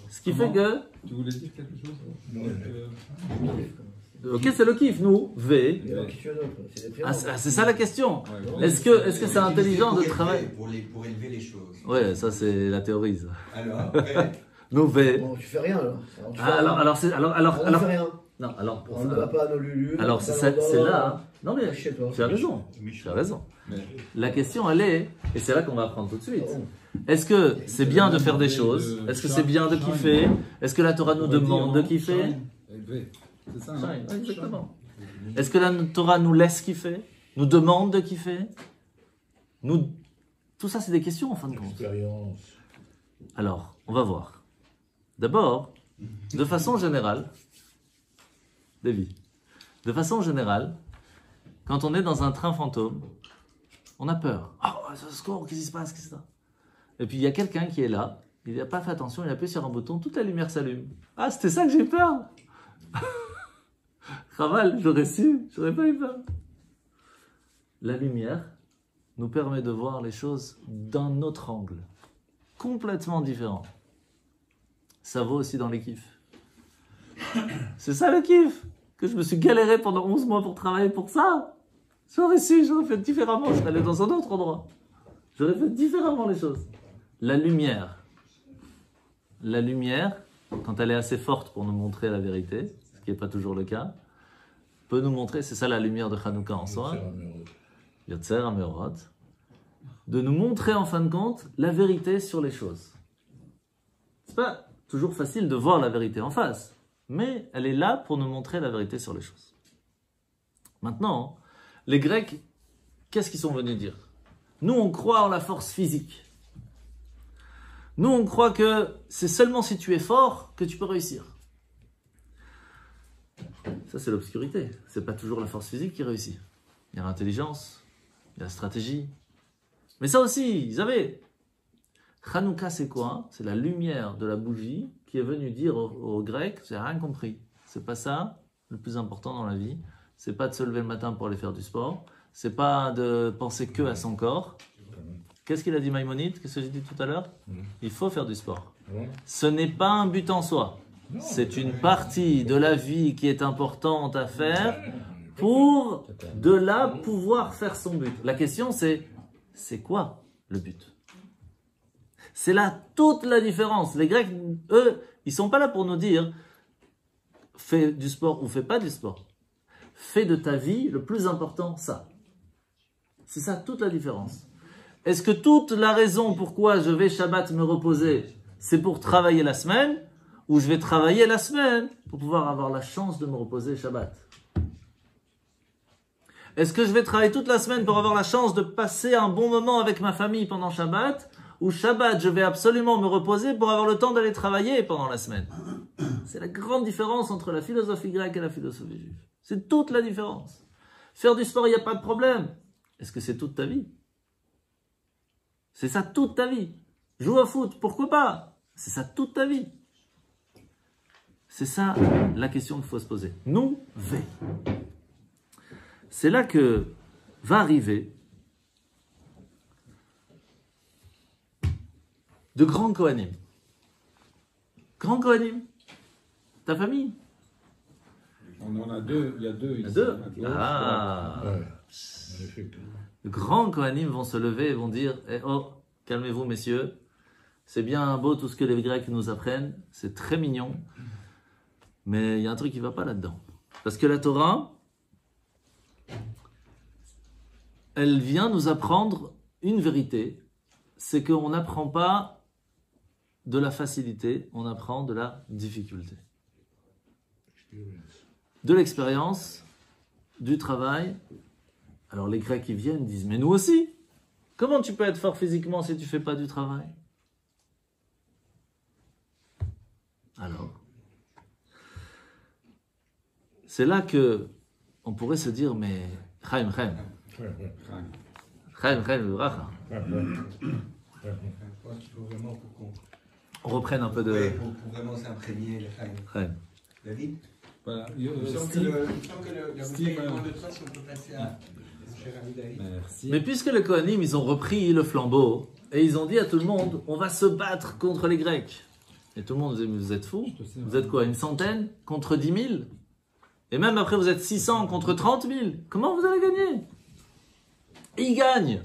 Ce qui fait que... Tu voulais dire quelque chose? Ok, c'est le kiff, nous, V. Ah, c'est ça la question. Est-ce que c'est intelligent de travailler? Pour élever les choses. Ouais, ça c'est la théorie. Ça. Alors, après, Nous V. Bon, tu fais rien alors. Alors, On fait rien. non, alors pour On ça. ne va pas à nos Lulu. Alors c'est là. Hein. Non mais Chez toi. tu as raison. Tu as raison. La question elle est, et c'est là qu'on va apprendre tout de suite. Est-ce que c'est bien de faire des choses? Est-ce que c'est bien de kiffer? Est-ce que la Torah nous demande de kiffer? C'est ça, hein? Ouais, exactement. Est-ce que la Torah nous laisse kiffer? Nous demande de kiffer? Tout ça c'est des questions en fin de compte. Expérience. Alors, on va voir. D'abord, de façon générale, Davy, De façon générale, quand on est dans un train fantôme, on a peur. Oh, secours, qu'est-ce qui se passe, qu'est-ce que c'est ça? Et puis il y a quelqu'un qui est là, il n'a pas fait attention, il a appuyé sur un bouton, toute la lumière s'allume. Ah, c'était ça que j'ai eu peur. Raval, j'aurais su, j'aurais pas eu peur. La lumière nous permet de voir les choses d'un autre angle, complètement différent. Ça vaut aussi dans les kiffs. C'est ça le kiff, que je me suis galéré pendant 11 mois pour travailler pour ça. J'aurais su, j'aurais fait différemment, je serais allé dans un autre endroit. J'aurais fait différemment les choses. La lumière, quand elle est assez forte pour nous montrer la vérité, ce qui n'est pas toujours le cas, peut nous montrer, c'est ça la lumière de Hanouka en soi, Yotzer HaMeorot, de nous montrer en fin de compte la vérité sur les choses. C'est pas toujours facile de voir la vérité en face, mais elle est là pour nous montrer la vérité sur les choses. Maintenant, les Grecs, qu'est-ce qu'ils sont venus dire? Nous, on croit en la force physique. Nous, on croit que c'est seulement si tu es fort que tu peux réussir. Ça, c'est l'obscurité. C'est pas toujours la force physique qui réussit. Il y a l'intelligence, il y a la stratégie. Mais ça aussi, ils avaient. Hanouka, c'est quoi? C'est la lumière de la bougie qui est venue dire aux Grecs, j'ai rien compris. C'est pas ça le plus important dans la vie. C'est pas de se lever le matin pour aller faire du sport. C'est pas de penser que à son corps. Qu'est-ce qu'il a dit Maïmonide? Qu'est-ce que j'ai dit tout à l'heure? Il faut faire du sport. Ce n'est pas un but en soi. C'est une partie de la vie qui est importante à faire pour de là pouvoir faire son but. La question c'est quoi le but? C'est là toute la différence. Les Grecs, eux, ils sont pas là pour nous dire fais du sport ou fais pas du sport. Fais de ta vie le plus important ça. C'est ça toute la différence. Est-ce que toute la raison pourquoi je vais Shabbat me reposer, c'est pour travailler la semaine, ou je vais travailler la semaine pour pouvoir avoir la chance de me reposer Shabbat? Est-ce que je vais travailler toute la semaine pour avoir la chance de passer un bon moment avec ma famille pendant Shabbat, ou Shabbat, je vais absolument me reposer pour avoir le temps d'aller travailler pendant la semaine? C'est la grande différence entre la philosophie grecque et la philosophie juive. C'est toute la différence. Faire du sport, il n'y a pas de problème. Est-ce que c'est toute ta vie? C'est ça toute ta vie. Jouer au foot, pourquoi pas? C'est ça toute ta vie. C'est ça la question qu'il faut se poser. Nous, V. C'est là que va arriver de grands Kohanim. Grands Kohanim. Ta famille? On en a deux, il y a deux. Il y a deux. Ah. De grands Kohanim vont se lever et vont dire oh, calmez-vous messieurs, c'est bien beau tout ce que les Grecs nous apprennent, c'est très mignon, mais il y a un truc qui ne va pas là-dedans. Parce que la Torah, elle vient nous apprendre une vérité, c'est qu'on n'apprend pas de la facilité, on apprend de la difficulté. De l'expérience, du travail. Alors les Grecs ils viennent, disent mais nous aussi, comment tu peux être fort physiquement si tu ne fais pas du travail? Alors, c'est là que on pourrait se dire mais Chaim, on reprenne un peu de... Pour vraiment s'imprégner le Chaim. David? Voilà. Il me semble que la bouteille de toi, si on peut passer à cher ami David. Merci. Mais puisque les Kohanim, ils ont repris le flambeau, et ils ont dit à tout le monde, on va se battre contre les Grecs. Et tout le monde disait, mais vous êtes fous? Vous êtes quoi, une centaine contre 10 000? Et même après, vous êtes 600 contre 30 000. Comment vous allez gagner? Et ils gagnent.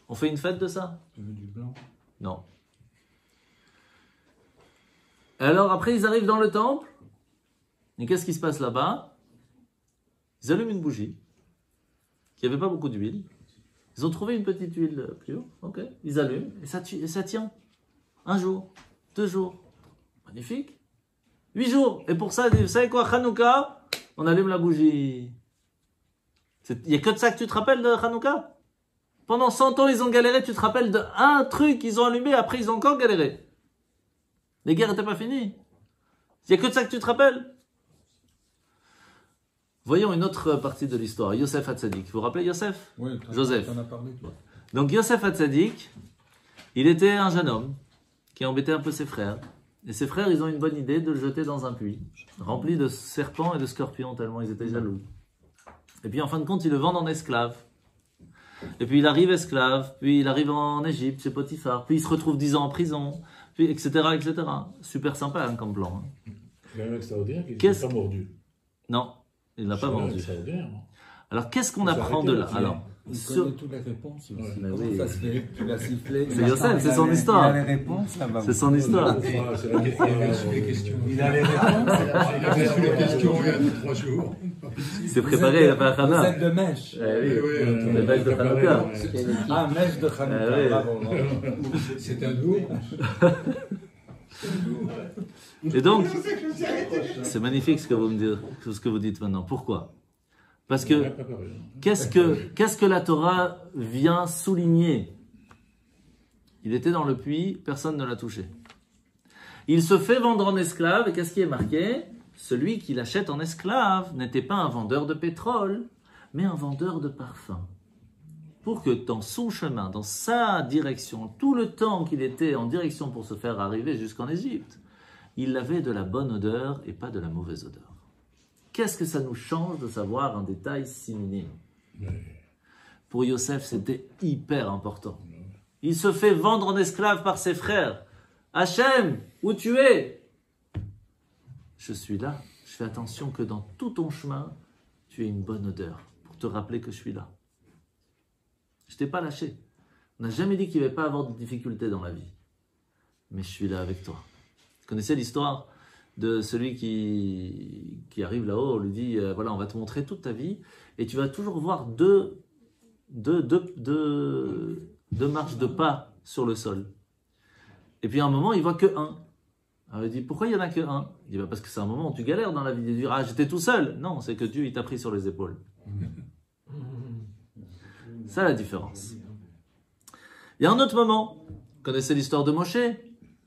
On fait une fête de ça? Tu veux du blanc? Non. Et alors après, ils arrivent dans le temple. Et qu'est-ce qui se passe là-bas? Ils allument une bougie, qui n'avait pas beaucoup d'huile. Ils ont trouvé une petite huile plus haut. Ok. Ils allument et ça tient. 1 jour, 2 jours. Magnifique. 8 jours. Et pour ça, vous savez quoi, Hanouka, on allume la bougie. Il n'y a que de ça que tu te rappelles de Hanouka? Pendant 100 ans, ils ont galéré. Tu te rappelles d'un truc qu'ils ont allumé, après ils ont encore galéré. Les guerres n'étaient pas finies. Il n'y a que de ça que tu te rappelles? Voyons une autre partie de l'histoire. Yosef Hatzadik. Vous vous rappelez Yosef? Oui, Joseph. on a parlé. Toi. Donc Yosef Hatzadik, il était un jeune homme qui embêtait un peu ses frères. Et ses frères, ils ont une bonne idée de le jeter dans un puits, rempli de serpents et de scorpions, tellement ils étaient jaloux. Et puis en fin de compte, ils le vendent en esclave. Et puis il arrive esclave, puis il arrive en Égypte, chez Potiphar, puis il se retrouve 10 ans en prison, puis etc. etc. Super sympa hein, comme plan. Hein. Il y a un extraordinaire qui Qu'est-ce- n'est pas mordu. Non, il n'a pas mordu. Extraordinaire. Hein. Alors qu'est-ce qu'on Faut apprend s'arrêter de là? là-dessus. Alors, Il sur- connaît toutes les réponses aussi. Ouais. Mais Comment oui. ça se fait? Tu l'as sifflé. C'est Yosef, c'est son histoire. Il a les réponses là-bas. C'est son histoire. C'est la question. les questions. Il a les réponses. Il avait su les questions il y a 2-3 jours. Il s'est préparé, il a fait un Vous khana. êtes de mèche. Eh oui, oui, le mec de Hanouka. Ah, mèche de Hanouka. Ah oui. Bravo, bravo. C'est un lourd. Et donc, c'est magnifique ce que vous me dites, ce que vous dites maintenant. Pourquoi? Parce que qu'est-ce que la Torah vient souligner? Il était dans le puits, personne ne l'a touché. Il se fait vendre en esclave, et qu'est-ce qui est marqué? Celui qui l'achète en esclave n'était pas un vendeur de pétrole, mais un vendeur de parfum. Pour que dans son chemin, dans sa direction, tout le temps qu'il était en direction pour se faire arriver jusqu'en Égypte, il avait de la bonne odeur et pas de la mauvaise odeur. Qu'est-ce que ça nous change de savoir un détail si minime? Pour Yosef, c'était hyper important. Il se fait vendre en esclave par ses frères. Hachem, où tu es? Je suis là. Je fais attention que dans tout ton chemin, tu aies une bonne odeur pour te rappeler que je suis là. Je t'ai pas lâché. On n'a jamais dit qu'il ne va pas avoir de difficultés dans la vie. Mais je suis là avec toi. Vous connaissez l'histoire de celui qui arrive là-haut, on lui dit, voilà, on va te montrer toute ta vie, et tu vas toujours voir deux marches de pas sur le sol. Et puis à un moment, il voit que un. Alors il dit, pourquoi il n'y en a que un? Il dit, bah, parce que c'est un moment où tu galères dans la vie. Il dit, ah, j'étais tout seul. Non, c'est que Dieu, il t'a pris sur les épaules. C'est ça la différence. Il y a un autre moment. Vous connaissez l'histoire de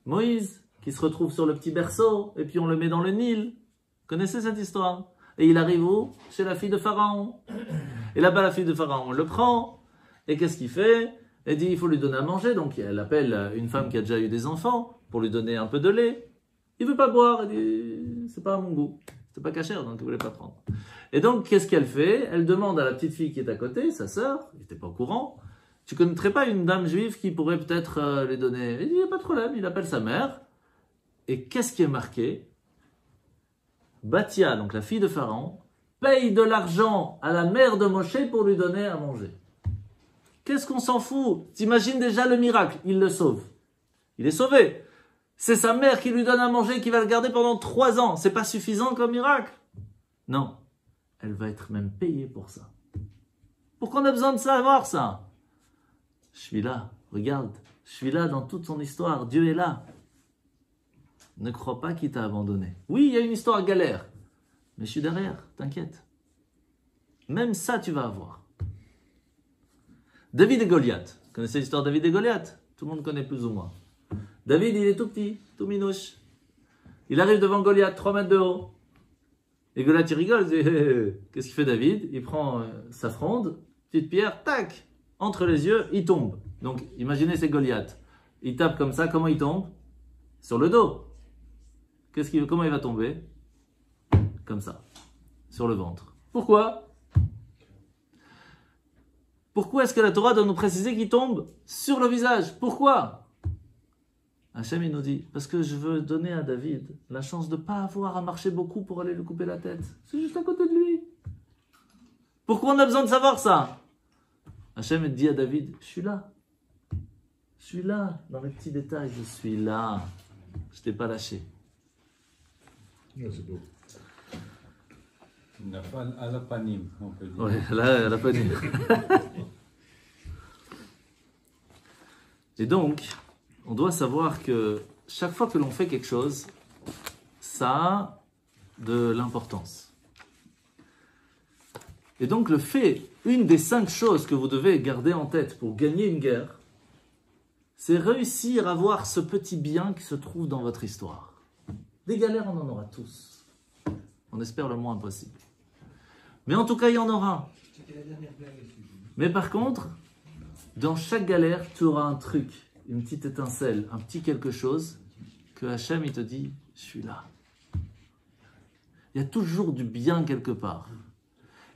Moïse, qui se retrouve sur le petit berceau, et puis on le met dans le Nil. Vous connaissez cette histoire? Et il arrive où? Chez la fille de Pharaon. Et là-bas, la fille de Pharaon, on le prend. Et qu'est-ce qu'il fait? Elle dit, il faut lui donner à manger. Donc elle appelle une femme qui a déjà eu des enfants pour lui donner un peu de lait. Il veut pas boire. Elle dit, c'est pas à mon goût. C'est pas cachère, donc il voulait pas prendre. Et donc, qu'est-ce qu'elle fait? Elle demande à la petite fille qui est à côté, sa sœur, qui n'était pas au courant, tu ne connaîtrais pas une dame juive qui pourrait peut-être lui donner? Elle dit, il n'y a pas de problème. Il appelle sa mère. Et qu'est-ce qui est marqué? Bathia, donc la fille de Pharaon, paye de l'argent à la mère de Moshe pour lui donner à manger. Qu'est-ce qu'on s'en fout? T'imagines déjà le miracle, il le sauve. Il est sauvé. C'est sa mère qui lui donne à manger, qui va le garder pendant 3 ans. C'est pas suffisant comme miracle? Non. Elle va être même payée pour ça. Pourquoi on a besoin de savoir ça? Je suis là, regarde. Je suis là dans toute son histoire. Dieu est là. Ne crois pas qu'il t'a abandonné. Oui, il y a une histoire galère, mais je suis derrière, t'inquiète. Même ça, tu vas avoir. David et Goliath. Vous connaissez l'histoire de David et Goliath? Tout le monde connaît plus ou moins. David, il est tout petit, tout minouche. Il arrive devant Goliath, 3 mètres de haut. Et Goliath, il rigole, il dit, qu'est-ce qu'il fait David? Il prend sa fronde, petite pierre, tac, entre les yeux, il tombe. Donc, imaginez, c'est Goliath. Il tape comme ça, comment il tombe? Sur le dos. Comment il va tomber? Comme ça, sur le ventre. Pourquoi? Pourquoi est-ce que la Torah doit nous préciser qu'il tombe sur le visage? Pourquoi? Hachem, il nous dit, parce que je veux donner à David la chance de ne pas avoir à marcher beaucoup pour aller lui couper la tête. C'est juste à côté de lui. Pourquoi on a besoin de savoir ça? Hachem dit à David, je suis là. Je suis là, dans les petits détails, je suis là. Je ne t'ai pas lâché. C'est beau. Il n'a pas à la panime, on peut dire. Oui, là, elle n'a pas dit. Et donc, on doit savoir que chaque fois que l'on fait quelque chose, ça a de l'importance. Et donc, le fait, une des 5 choses que vous devez garder en tête pour gagner une guerre, c'est réussir à voir ce petit bien qui se trouve dans votre histoire. Des galères, on en aura tous. On espère le moins possible. Mais en tout cas, il y en aura. Mais par contre, dans chaque galère, tu auras un truc, une petite étincelle, un petit quelque chose que Hachem, il te dit, je suis là. Il y a toujours du bien quelque part.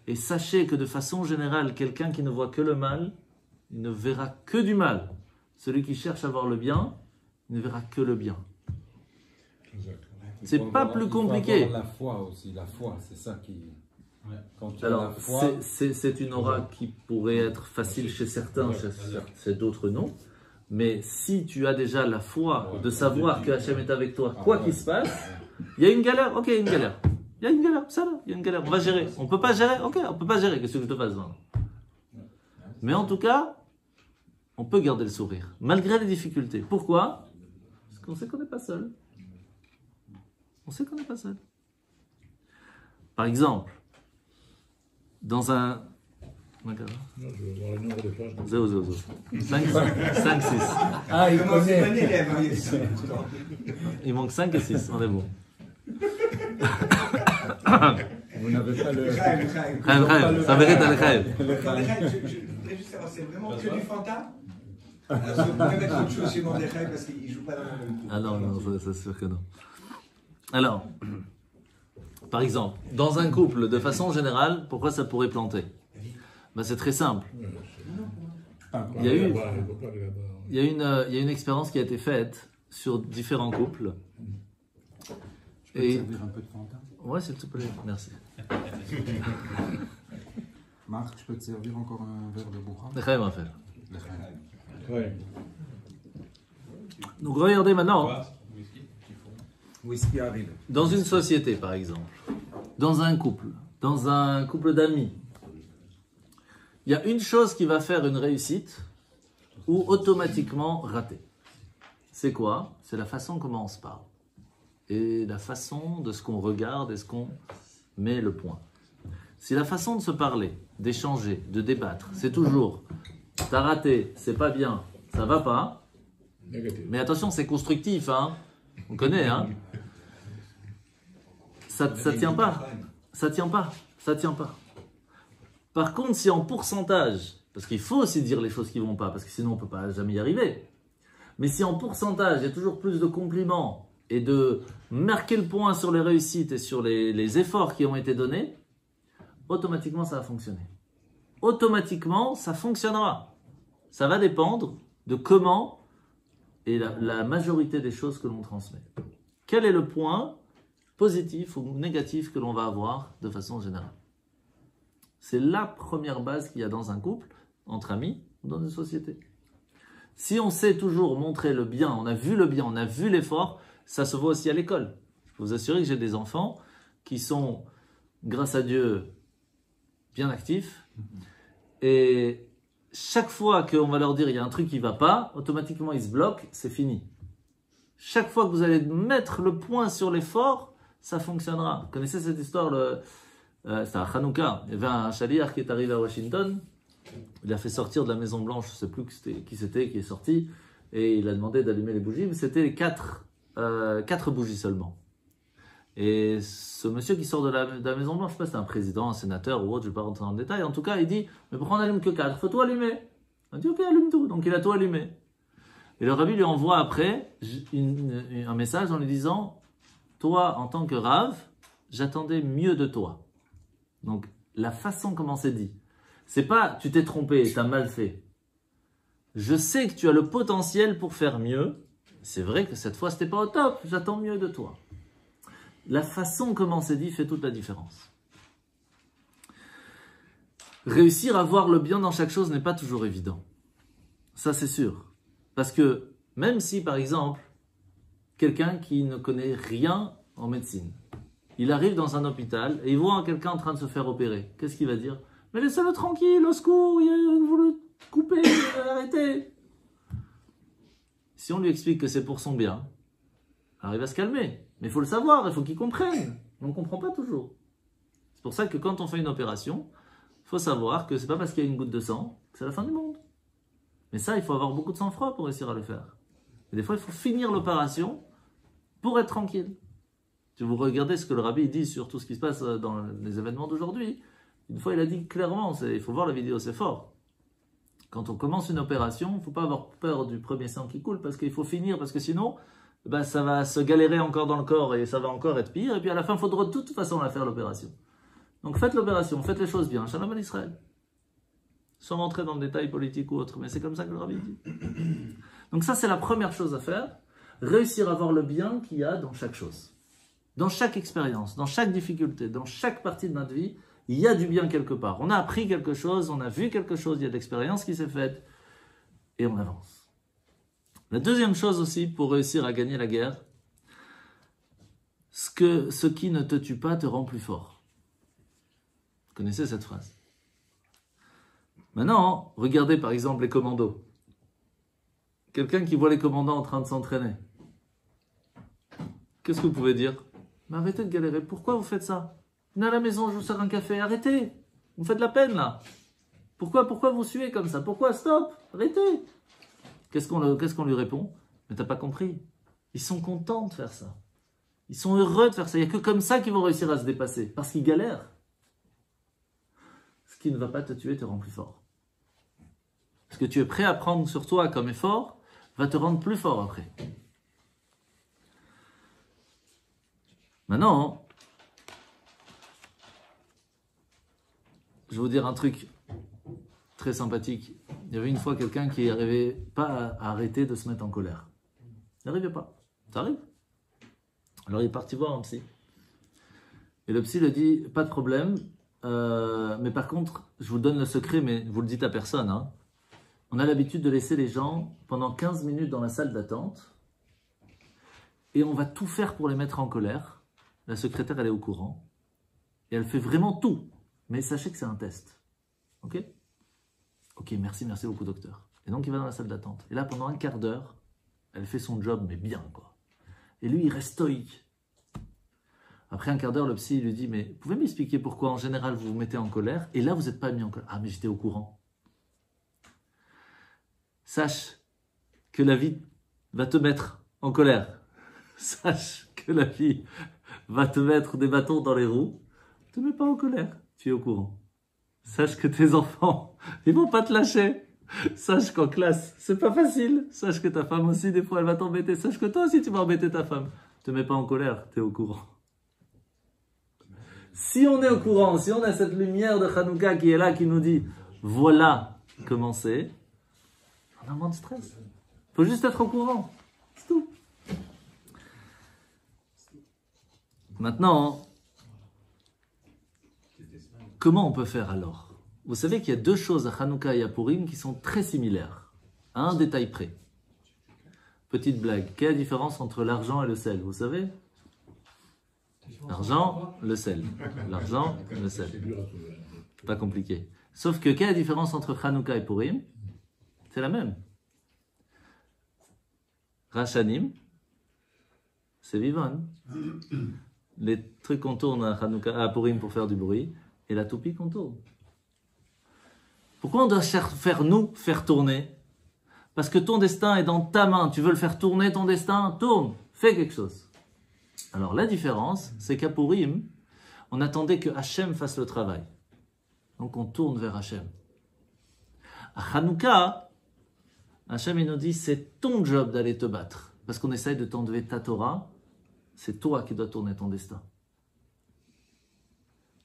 Et sachez que de façon générale, quelqu'un qui ne voit que le mal, il ne verra que du mal. Celui qui cherche à voir le bien, il ne verra que le bien. C'est pas plus compliqué. La foi aussi, la foi, c'est ça qui... Quand tu as Alors, la foi, c'est une aura qui pourrait être facile chez certains, chez d'autres non. Mais si tu as déjà la foi de savoir que Hachem est avec toi, quoi qu'il se passe, il y a une galère, ok, il y a une galère. Il y a une galère, ça va, il y a une galère, on va gérer. On peut pas gérer, ok, on peut pas gérer, qu'est-ce que je te fasse? Mais en tout cas, on peut garder le sourire, malgré les difficultés. Pourquoi? Parce qu'on sait qu'on n'est pas seul. On sait qu'on n'est pas seul. Par exemple, dans un... Non, je veux voir le nombre de pages. 0, 0, 0. 5, 6. ah, il Comment c'est connaît. bon élève, hein, Il manque 5 et 6, on est bon. Vous n'avez pas le... Chaim, ça mérite un chaim. Je voudrais juste savoir, c'est vraiment que du fanta? Alors, si vous pouvez mettre autre chose chez Mordechai parce qu'il ne joue pas dans le même coup. Ah non, non, c'est sûr que non. Alors, par exemple, dans un couple, de façon générale, pourquoi ça pourrait planter? Ben, c'est très simple. Il y a une expérience qui a été faite sur différents couples. Je peux te servir un peu de Fanta? Ouais, s'il te plaît, merci. Marc, je peux te servir encore un verre de bourra? Chaim va faire. Oui. Donc regardez maintenant, Whisky arrive. dans une société par exemple, dans un couple d'amis, il y a une chose qui va faire une réussite ou automatiquement rater. C'est quoi? C'est la façon comment on se parle. Et la façon de ce qu'on regarde et ce qu'on met le point. Si la façon de se parler, d'échanger, de débattre, c'est toujours t'as raté, c'est pas bien, ça va pas. Négatif. Mais attention, c'est constructif, hein. On connaît, hein. Ça tient pas. Ça tient pas. Ça tient pas. Par contre, si en pourcentage, parce qu'il faut aussi dire les choses qui vont pas, parce que sinon on peut pas jamais y arriver. Mais si en pourcentage, il y a toujours plus de compliments et de marquer le point sur les réussites et sur les efforts qui ont été donnés, automatiquement ça va fonctionner. Automatiquement, ça fonctionnera. Ça va dépendre de comment et la majorité des choses que l'on transmet. Quel est le point positif ou négatif que l'on va avoir de façon générale? C'est la première base qu'il y a dans un couple, entre amis ou dans une société. Si on sait toujours montrer le bien, on a vu le bien, on a vu l'effort, ça se voit aussi à l'école. Je peux vous assurer que j'ai des enfants qui sont, grâce à Dieu, bien actifs. Et chaque fois qu'on va leur dire il y a un truc qui ne va pas, automatiquement ils se bloquent, c'est fini. Chaque fois que vous allez mettre le point sur l'effort, ça fonctionnera. Vous connaissez cette histoire, c'était à Hanouka. Il y avait un chaliar qui est arrivé à Washington. Il a fait sortir de la Maison Blanche, je ne sais plus qui c'était qui est sorti, et il a demandé d'allumer les bougies, mais c'était les quatre bougies seulement. Et ce monsieur qui sort de la Maison Blanche, je ne sais pas si c'est un président, un sénateur ou autre, je ne vais pas rentrer dans le détail, en tout cas il dit, mais pourquoi on n'allume que 4? Il faut tout allumer. On dit ok, allume tout, donc il a tout allumé. Et le rabbi lui envoie après un message en lui disant, toi en tant que Rav, j'attendais mieux de toi. Donc la façon comment c'est dit, c'est pas tu t'es trompé, tu as mal fait. Je sais que tu as le potentiel pour faire mieux. C'est vrai que cette fois, c'était pas au top. J'attends mieux de toi. La façon comment c'est dit fait toute la différence. Réussir à voir le bien dans chaque chose n'est pas toujours évident. Ça, c'est sûr. Parce que même si, par exemple, quelqu'un qui ne connaît rien en médecine, il arrive dans un hôpital et il voit quelqu'un en train de se faire opérer, qu'est-ce qu'il va dire? Mais laissez-le tranquille, au secours, vous le coupez, arrêtez. Si on lui explique que c'est pour son bien, alors il va se calmer. Mais il faut le savoir, il faut qu'il comprenne. On ne comprend pas toujours. C'est pour ça que quand on fait une opération, il faut savoir que c'est pas parce qu'il y a une goutte de sang que c'est la fin du monde. Mais ça, il faut avoir beaucoup de sang-froid pour réussir à le faire. Et des fois, il faut finir l'opération pour être tranquille. Si vous regardez ce que le rabbi dit sur tout ce qui se passe dans les événements d'aujourd'hui, Une fois, il a dit clairement, il faut voir la vidéo, c'est fort. Quand on commence une opération, il ne faut pas avoir peur du premier sang qui coule, parce qu'il faut finir, parce que sinon, ben, ça va se galérer encore dans le corps et ça va encore être pire. Et puis à la fin, il faudra de toute façon la faire l'opération. Donc faites l'opération, faites les choses bien. Shalom en Israël. Sans rentrer dans le détail politique ou autre, mais c'est comme ça que le Rabbi dit. Donc ça, c'est la première chose à faire. Réussir à voir le bien qu'il y a dans chaque chose. Dans chaque expérience, dans chaque difficulté, dans chaque partie de notre vie, il y a du bien quelque part. On a appris quelque chose, on a vu quelque chose, il y a de l'expérience qui s'est faite, et on avance. La deuxième chose aussi, pour réussir à gagner la guerre, ce qui ne te tue pas te rend plus fort. Vous connaissez cette phrase? Maintenant, regardez par exemple les commandos. Quelqu'un qui voit les commandants en train de s'entraîner. Qu'est-ce que vous pouvez dire? Mais arrêtez de galérer. Pourquoi vous faites ça? Venez à la maison, je vous sers un café. Arrêtez. Vous faites de la peine là. Pourquoi vous suez comme ça? Pourquoi? Stop. Arrêtez. Qu'est-ce qu'on lui répond? Mais t'as pas compris. Ils sont contents de faire ça. Ils sont heureux de faire ça. Il n'y a que comme ça qu'ils vont réussir à se dépasser. Parce qu'ils galèrent. Ce qui ne va pas te tuer te rend plus fort. Ce que tu es prêt à prendre sur toi comme effort va te rendre plus fort après. Maintenant, je vais vous dire un truc très sympathique. Il y avait une fois quelqu'un qui n'arrivait pas à arrêter de se mettre en colère. Il n'arrivait pas. Ça arrive. Alors il est parti voir un psy. Et le psy lui dit, pas de problème, mais par contre, je vous donne le secret, mais vous le dites à personne, hein. On a l'habitude de laisser les gens pendant 15 minutes dans la salle d'attente et on va tout faire pour les mettre en colère. La secrétaire, elle est au courant et elle fait vraiment tout. Mais sachez que c'est un test. Ok? Ok, merci beaucoup, docteur. Et donc, il va dans la salle d'attente. Et là, pendant un quart d'heure, elle fait son job, mais bien, quoi. Et lui, il reste stoïque. Après un quart d'heure, le psy lui dit, mais vous pouvez m'expliquer pourquoi, en général, vous vous mettez en colère et là, vous n'êtes pas mis en colère? Ah, mais j'étais au courant. Sache que la vie va te mettre en colère. Sache que la vie va te mettre des bâtons dans les roues. Ne te mets pas en colère, tu es au courant. Sache que tes enfants, ils vont pas te lâcher. Sache qu'en classe, c'est pas facile. Sache que ta femme aussi, des fois, elle va t'embêter. Sache que toi aussi, tu vas embêter ta femme. Ne te mets pas en colère, tu es au courant. Si on est au courant, si on a cette lumière de Hanouka qui est là, qui nous dit, voilà comment c'est, on a moins de stress. Il faut juste être au courant. C'est tout. Maintenant, comment on peut faire alors? Vous savez qu'il y a deux choses à Hanouka et à Purim qui sont très similaires. À un détail près. Petite blague. Quelle est la différence entre l'argent et le sel? Vous savez? L'argent, le sel. L'argent, le sel. Pas compliqué. Sauf que quelle est la différence entre Hanouka et Purim? C'est la même. Rachanim, c'est vivant. Les trucs qu'on tourne à Purim pour faire du bruit, et la toupie qu'on tourne. Pourquoi on doit faire tourner? Parce que ton destin est dans ta main. Tu veux le faire tourner, ton destin? Tourne, fais quelque chose. Alors la différence, c'est qu'à Purim, on attendait que Hachem fasse le travail. Donc on tourne vers Hachem. À Hanouka, Hachem il nous dit, c'est ton job d'aller te battre. Parce qu'on essaye de t'enlever ta Torah, c'est toi qui dois tourner ton destin.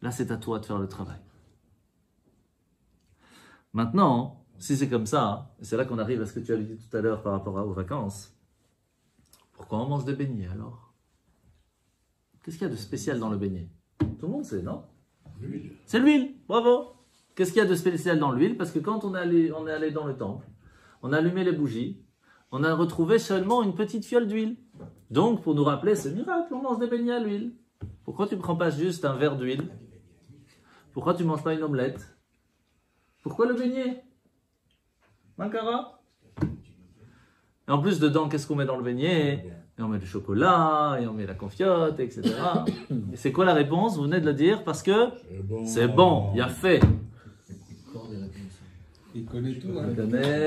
Là, c'est à toi de faire le travail. Maintenant, si c'est comme ça, et c'est là qu'on arrive à ce que tu avais dit tout à l'heure par rapport aux vacances, pourquoi on mange des beignets alors? Qu'est-ce qu'il y a de spécial dans le beignet? Tout le monde sait, non? L'huile. C'est l'huile, bravo! Qu'est-ce qu'il y a de spécial dans l'huile? Parce que quand on est allé dans le temple, on a allumé les bougies, on a retrouvé seulement une petite fiole d'huile. Donc, pour nous rappeler ce miracle, on mange des beignets à l'huile. Pourquoi tu ne prends pas juste un verre d'huile? Pourquoi tu ne manges pas une omelette? Pourquoi le beignet? Mankara? Et en plus, dedans, qu'est-ce qu'on met dans le beignet? Et on met du chocolat, et on met la confiote, etc. Et c'est quoi la réponse? Vous venez de le dire, parce que c'est bon, il y a fait. Il connaît tout, hein.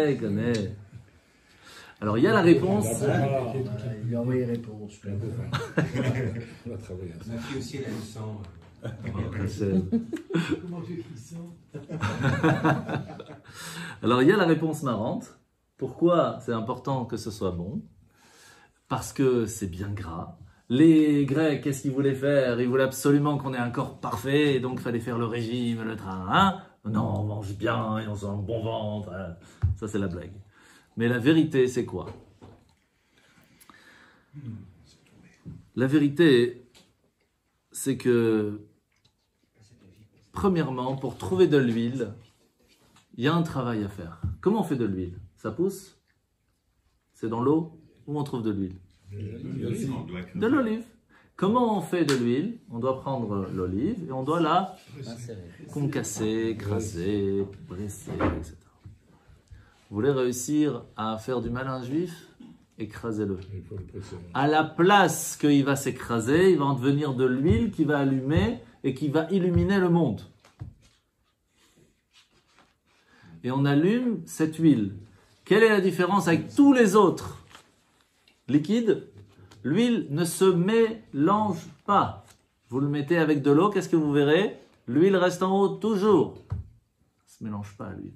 Il connaît. Alors, il y a la réponse. Il a envoyé réponse. On a travaillé ensemble. Ma fille aussi, elle a le sang. Comment tu sens? Alors, il y a la réponse marrante. Pourquoi c'est important que ce soit bon? Parce que c'est bien gras. Les Grecs, qu'est-ce qu'ils voulaient faire? Ils voulaient absolument qu'on ait un corps parfait, et donc il fallait faire le régime, le train. Hein? Non, on mange bien et on se a un bon ventre. Ça, c'est la blague. Mais la vérité, c'est quoi? La vérité, c'est que, premièrement, pour trouver de l'huile, il y a un travail à faire. Comment on fait de l'huile? Ça pousse? C'est dans l'eau? Où on trouve de l'huile? De l'olive. Comment on fait de l'huile? On doit prendre l'olive et on doit la concasser, écraser, presser, etc. Vous voulez réussir à faire du mal à un juif? Écrasez-le. À la place qu'il va s'écraser, il va en devenir de l'huile qui va allumer et qui va illuminer le monde. Et on allume cette huile. Quelle est la différence avec tous les autres liquides? L'huile ne se mélange pas. Vous le mettez avec de l'eau, qu'est-ce que vous verrez? L'huile reste en haut toujours. Ça ne se mélange pas l'huile.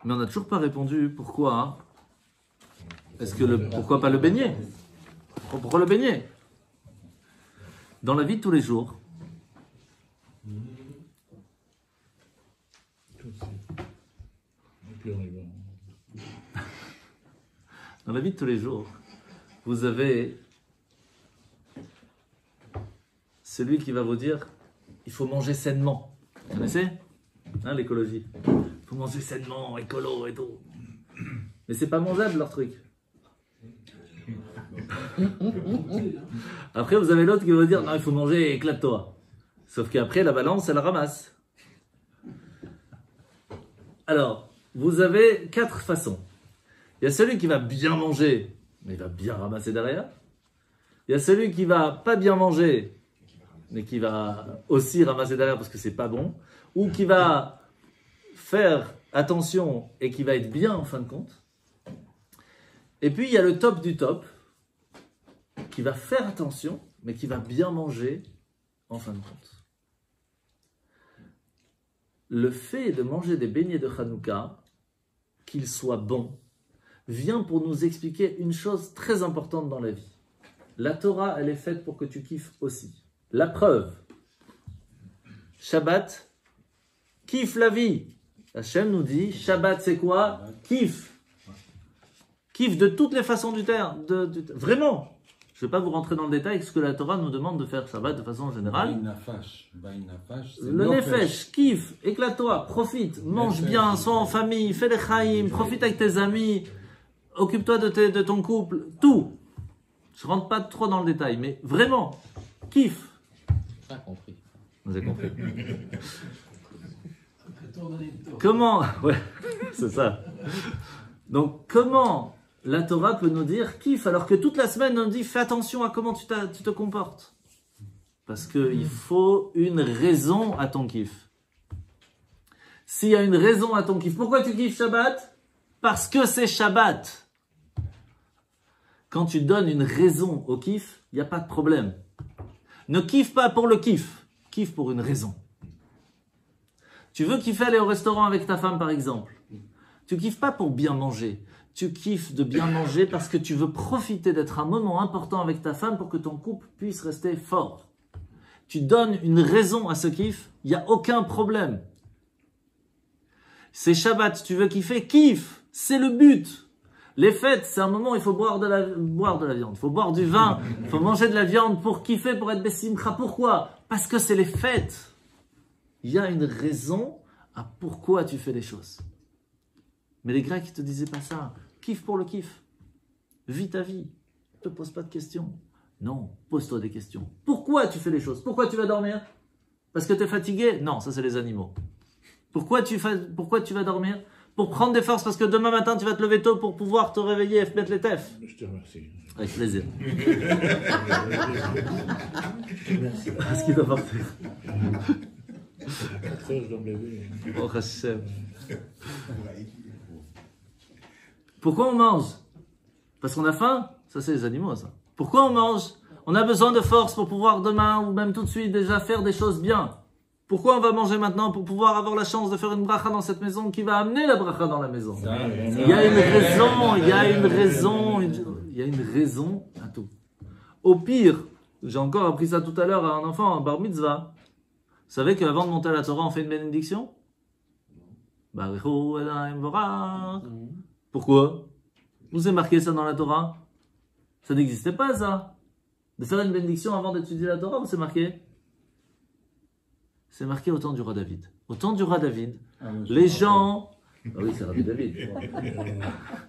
Mais on n'a toujours pas répondu pourquoi. Pourquoi pas le beignet? Pourquoi le beignet? Dans la vie de tous les jours, dans la vie de tous les jours, vous avez celui qui va vous dire il faut manger sainement. Vous connaissez l'écologie? Il faut manger sainement, écolo et tout. Mais c'est pas mangeable leur truc. Après, vous avez l'autre qui va vous dire non, il faut manger, éclate-toi. Sauf qu'après, la balance, elle ramasse. Alors, vous avez 4 façons. Il y a celui qui va bien manger, mais il va bien ramasser derrière. Il y a celui qui va pas bien manger, mais qui va aussi ramasser derrière parce que c'est pas bon. Ou qui va faire attention et qui va être bien en fin de compte. Et puis, il y a le top du top, qui va faire attention, mais qui va bien manger en fin de compte. Le fait de manger des beignets de Hanouka, qu'ils soient bons, vient pour nous expliquer une chose très importante dans la vie. La Torah, elle est faite pour que tu kiffes aussi. La preuve, Shabbat, kiffe la vie. Hachem nous dit, Shabbat c'est quoi? Kiffe. Kiffe de toutes les façons du terme. Vraiment. Je ne vais pas vous rentrer dans le détail, ce que la Torah nous demande de faire Shabbat de façon générale. Le nefesh, kiffe, éclate-toi, profite, mange bien, sois en famille, fais des chaïm, profite avec tes amis, occupe-toi de ton couple, tout. Je ne rentre pas trop dans le détail, mais vraiment, kiffe. Pas compris. Vous avez compris. Comment, ouais, c'est ça. Donc, comment la Torah peut nous dire kiffe alors que toute la semaine on nous dit fais attention à comment tu te comportes? Parce qu'il faut une raison à ton kiff. S'il y a une raison à ton kiff, pourquoi tu kiffes Shabbat? Parce que c'est Shabbat. Quand tu donnes une raison au kiff, il n'y a pas de problème. Ne kiffe pas pour le kiff, kiffe pour une raison. Tu veux kiffer aller au restaurant avec ta femme par exemple. Tu kiffes pas pour bien manger. Tu kiffes de bien manger parce que tu veux profiter d'être un moment important avec ta femme pour que ton couple puisse rester fort. Tu donnes une raison à ce kiff, il n'y a aucun problème. C'est Shabbat, tu veux kiffer, kiffe, c'est le but. Les fêtes, c'est un moment où il faut boire de la viande, il faut boire du vin, il faut manger de la viande pour kiffer, pour être bessimcha. Pourquoi? Parce que c'est les fêtes. Il y a une raison à pourquoi tu fais les choses. Mais les Grecs ne te disaient pas ça. Kiffe pour le kiff. Vis ta vie. Ne te pose pas de questions. Non, pose-toi des questions. Pourquoi tu fais les choses? Pourquoi tu vas dormir? Parce que tu es fatigué? Non, ça c'est les animaux. Pourquoi tu vas dormir? Pour prendre des forces, parce que demain matin tu vas te lever tôt pour pouvoir te réveiller et mettre les tefs. Je te remercie. Avec plaisir. Qu'est-ce qu'il doit partir? 4 heures, je dois me lever. Oh Hachem. Pourquoi on mange? Parce qu'on a faim? Ça, c'est les animaux, ça. Pourquoi on mange? On a besoin de force pour pouvoir demain ou même tout de suite déjà faire des choses bien. Pourquoi on va manger maintenant? Pour pouvoir avoir la chance de faire une bracha dans cette maison qui va amener la bracha dans la maison. Il y a une raison, il y a une raison, il y a une raison à tout. Au pire, j'ai encore appris ça tout à l'heure à un enfant, un bar mitzvah. Vous savez qu'avant de monter à la Torah, on fait une bénédiction? Pourquoi? Vous avez marqué ça dans la Torah? Ça n'existait pas, ça. De faire une bénédiction avant d'étudier la Torah, c'est marqué? C'est marqué au temps du roi David. Au temps du roi David, les gens... Ah oui, c'est Rabbi David.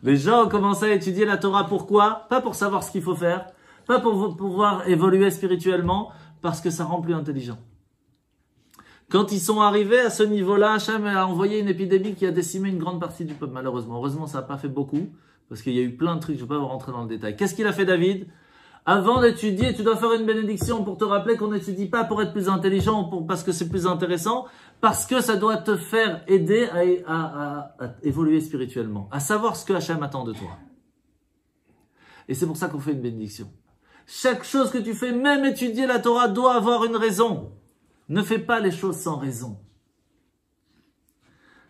Les gens ont commencé à étudier la Torah. Pourquoi? Pas pour savoir ce qu'il faut faire, pas pour pouvoir évoluer spirituellement, parce que ça rend plus intelligent. Quand ils sont arrivés à ce niveau-là, Hachem a envoyé une épidémie qui a décimé une grande partie du peuple, malheureusement. Heureusement, ça n'a pas fait beaucoup, parce qu'il y a eu plein de trucs, je ne vais pas vous rentrer dans le détail. Qu'est-ce qu'il a fait, David? Avant d'étudier, tu dois faire une bénédiction pour te rappeler qu'on n'étudie pas pour être plus intelligent, parce que c'est plus intéressant, parce que ça doit te faire aider à évoluer spirituellement, à savoir ce que Hachem attend de toi. Et c'est pour ça qu'on fait une bénédiction. Chaque chose que tu fais, même étudier la Torah, doit avoir une raison. Ne fais pas les choses sans raison.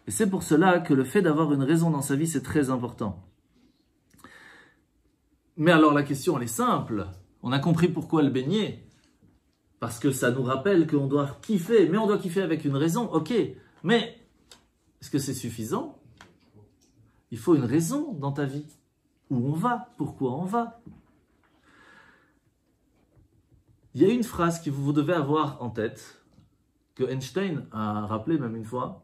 Et c'est pour cela que le fait d'avoir une raison dans sa vie, c'est très important. Mais alors la question, elle est simple. On a compris pourquoi le baigner. Parce que ça nous rappelle qu'on doit kiffer. Mais on doit kiffer avec une raison, ok. Mais est-ce que c'est suffisant? Il faut une raison dans ta vie. Où on va? Pourquoi on va? Il y a une phrase que vous devez avoir en tête, que Einstein a rappelé même une fois.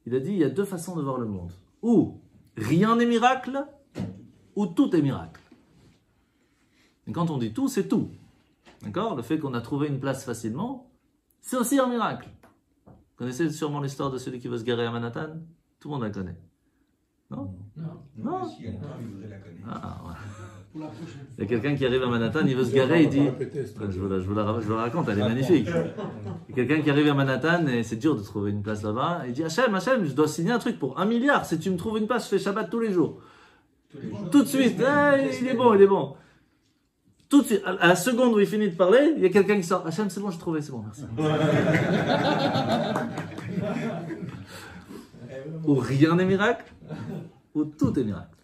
Il a dit, il y a deux façons de voir le monde. Ou rien n'est miracle, ou tout est miracle. Et quand on dit tout, c'est tout. D'accord? Le fait qu'on a trouvé une place facilement, c'est aussi un miracle. Vous connaissez sûrement l'histoire de celui qui veut se garer à Manhattan? Tout le monde la connaît. Non? Non. Si, elle voudrait la connaître. Ah, ouais. Pour la prochaine Il y a quelqu'un qui arrive à Manhattan, il veut se garer, il dit... Je vous la raconte, elle est magnifique. Il y a quelqu'un qui arrive à Manhattan et c'est dur de trouver une place là-bas. Il dit, Hachem, je dois signer un truc pour 1 milliard. Si tu me trouves une place, je fais Shabbat tous les jours. Tout de suite, il est bon, il est bon. Tout de suite, à la seconde où il finit de parler, il y a quelqu'un qui sort. Hachem, c'est bon, j'ai trouvé, c'est bon, merci. Ou rien n'est miracle, ou tout est miracle.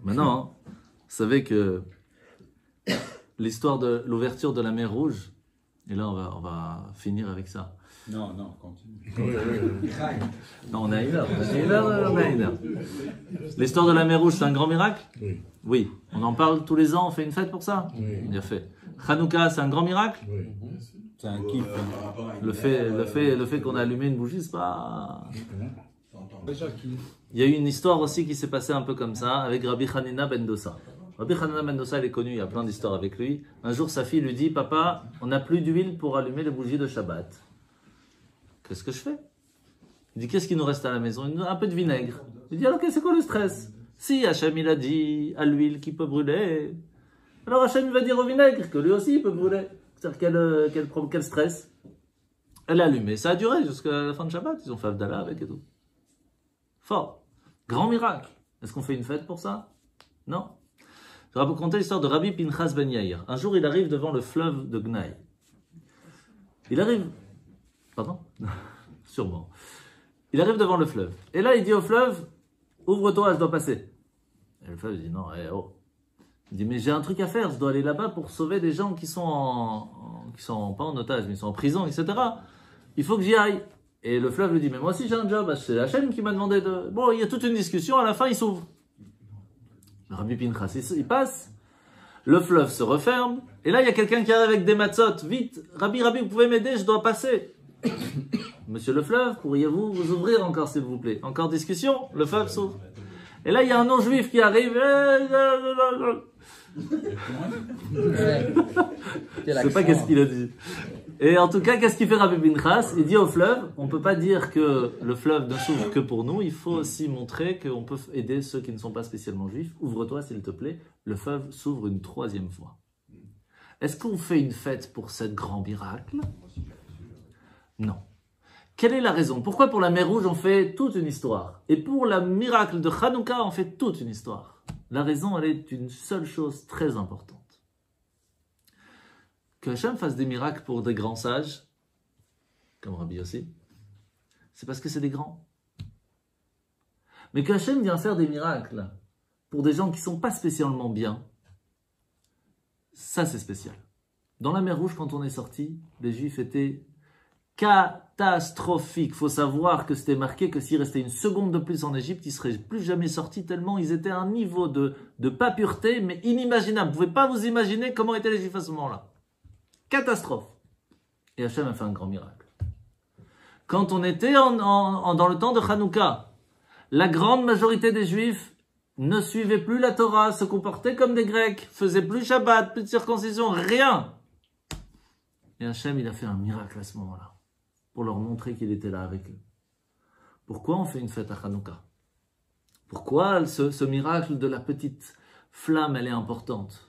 Maintenant, vous savez que l'histoire de l'ouverture de la mer Rouge, et là on va finir avec ça. Non, continue. Non, on a une heure. L'histoire de la mer Rouge, c'est un grand miracle? Oui. Oui. On en parle tous les ans, on fait une fête pour ça? Oui. Bien fait. Hanouka, c'est un grand miracle? Oui. C'est un kiff. Le fait qu'on a allumé une bougie, c'est pas... Déjà qui... Il y a eu une histoire aussi qui s'est passée un peu comme ça avec Rabbi Hanina ben Dosa. Rabbi Hanina ben Dosa, il est connu, il y a plein d'histoires avec lui. Un jour, sa fille lui dit, papa, on n'a plus d'huile pour allumer les bougies de Shabbat. Qu'est-ce que je fais? Il dit, qu'est-ce qu'il nous reste à la maison? Un peu de vinaigre. Il dit, alors c'est quoi le stress? Si Hachem il a dit à l'huile qui peut brûler, alors Hachem va dire au vinaigre que lui aussi il peut brûler. C'est-à-dire quel stress? Elle a allumé, ça a duré jusqu'à la fin de Shabbat, ils ont fait Avdallah avec et tout. Fort. Grand miracle. Est-ce qu'on fait une fête pour ça? Non. Je vais vous raconter l'histoire de Rabbi Pinchas ben Yair. Un jour, il arrive devant le fleuve de Gnaï. Il arrive... Pardon? Sûrement. Il arrive devant le fleuve. Et là, il dit au fleuve, ouvre-toi, je dois passer. Et le fleuve dit, non, oh. Il dit, mais j'ai un truc à faire, je dois aller là-bas pour sauver des gens qui sont pas en otage, mais ils sont en prison, etc. Il faut que j'y aille. Et le fleuve lui dit, mais moi aussi j'ai un job, c'est Hachem qui m'a demandé de... Bon, il y a toute une discussion, à la fin il s'ouvre. Rabbi Pinchas, il passe, le fleuve se referme, et là il y a quelqu'un qui arrive avec des matzot, vite, Rabbi, vous pouvez m'aider, je dois passer. Monsieur le fleuve, pourriez-vous vous ouvrir encore s'il vous plaît? Encore discussion, le fleuve s'ouvre. Et là il y a un non-juif qui arrive, je sais pas qu'est-ce qu'il a dit. Et en tout cas, qu'est-ce qu'il fait Rabbi Pinchas? Il dit au fleuve, on ne peut pas dire que le fleuve ne s'ouvre que pour nous, il faut aussi montrer qu'on peut aider ceux qui ne sont pas spécialement juifs. Ouvre-toi s'il te plaît, le fleuve s'ouvre une 3e fois. Est-ce qu'on fait une fête pour ce grand miracle? Non. Quelle est la raison? Pourquoi pour la mer Rouge on fait toute une histoire? Et pour le miracle de Hanouka on fait toute une histoire? La raison, elle est une seule chose très importante. que Hachem fasse des miracles pour des grands sages, comme Rabbi Yossi, c'est parce que c'est des grands. Mais que Hachem vient faire des miracles pour des gens qui ne sont pas spécialement bien, ça c'est spécial. Dans la mer Rouge, quand on est sorti, les Juifs étaient catastrophiques. Il faut savoir que c'était marqué que s'il restait une seconde de plus en Égypte, ils ne seraient plus jamais sortis tellement ils étaient à un niveau de pas pureté, mais inimaginable. Vous ne pouvez pas vous imaginer comment étaient les Juifs à ce moment-là. Catastrophe. Et Hachem a fait un grand miracle. Quand on était dans le temps de Hanouka, la grande majorité des Juifs ne suivaient plus la Torah, se comportaient comme des Grecs, faisaient plus Shabbat, plus de circoncision, rien. Et Hachem, il a fait un miracle à ce moment-là, pour leur montrer qu'il était là avec eux. Pourquoi on fait une fête à Hanouka? Pourquoi ce miracle de la petite flamme, elle est importante?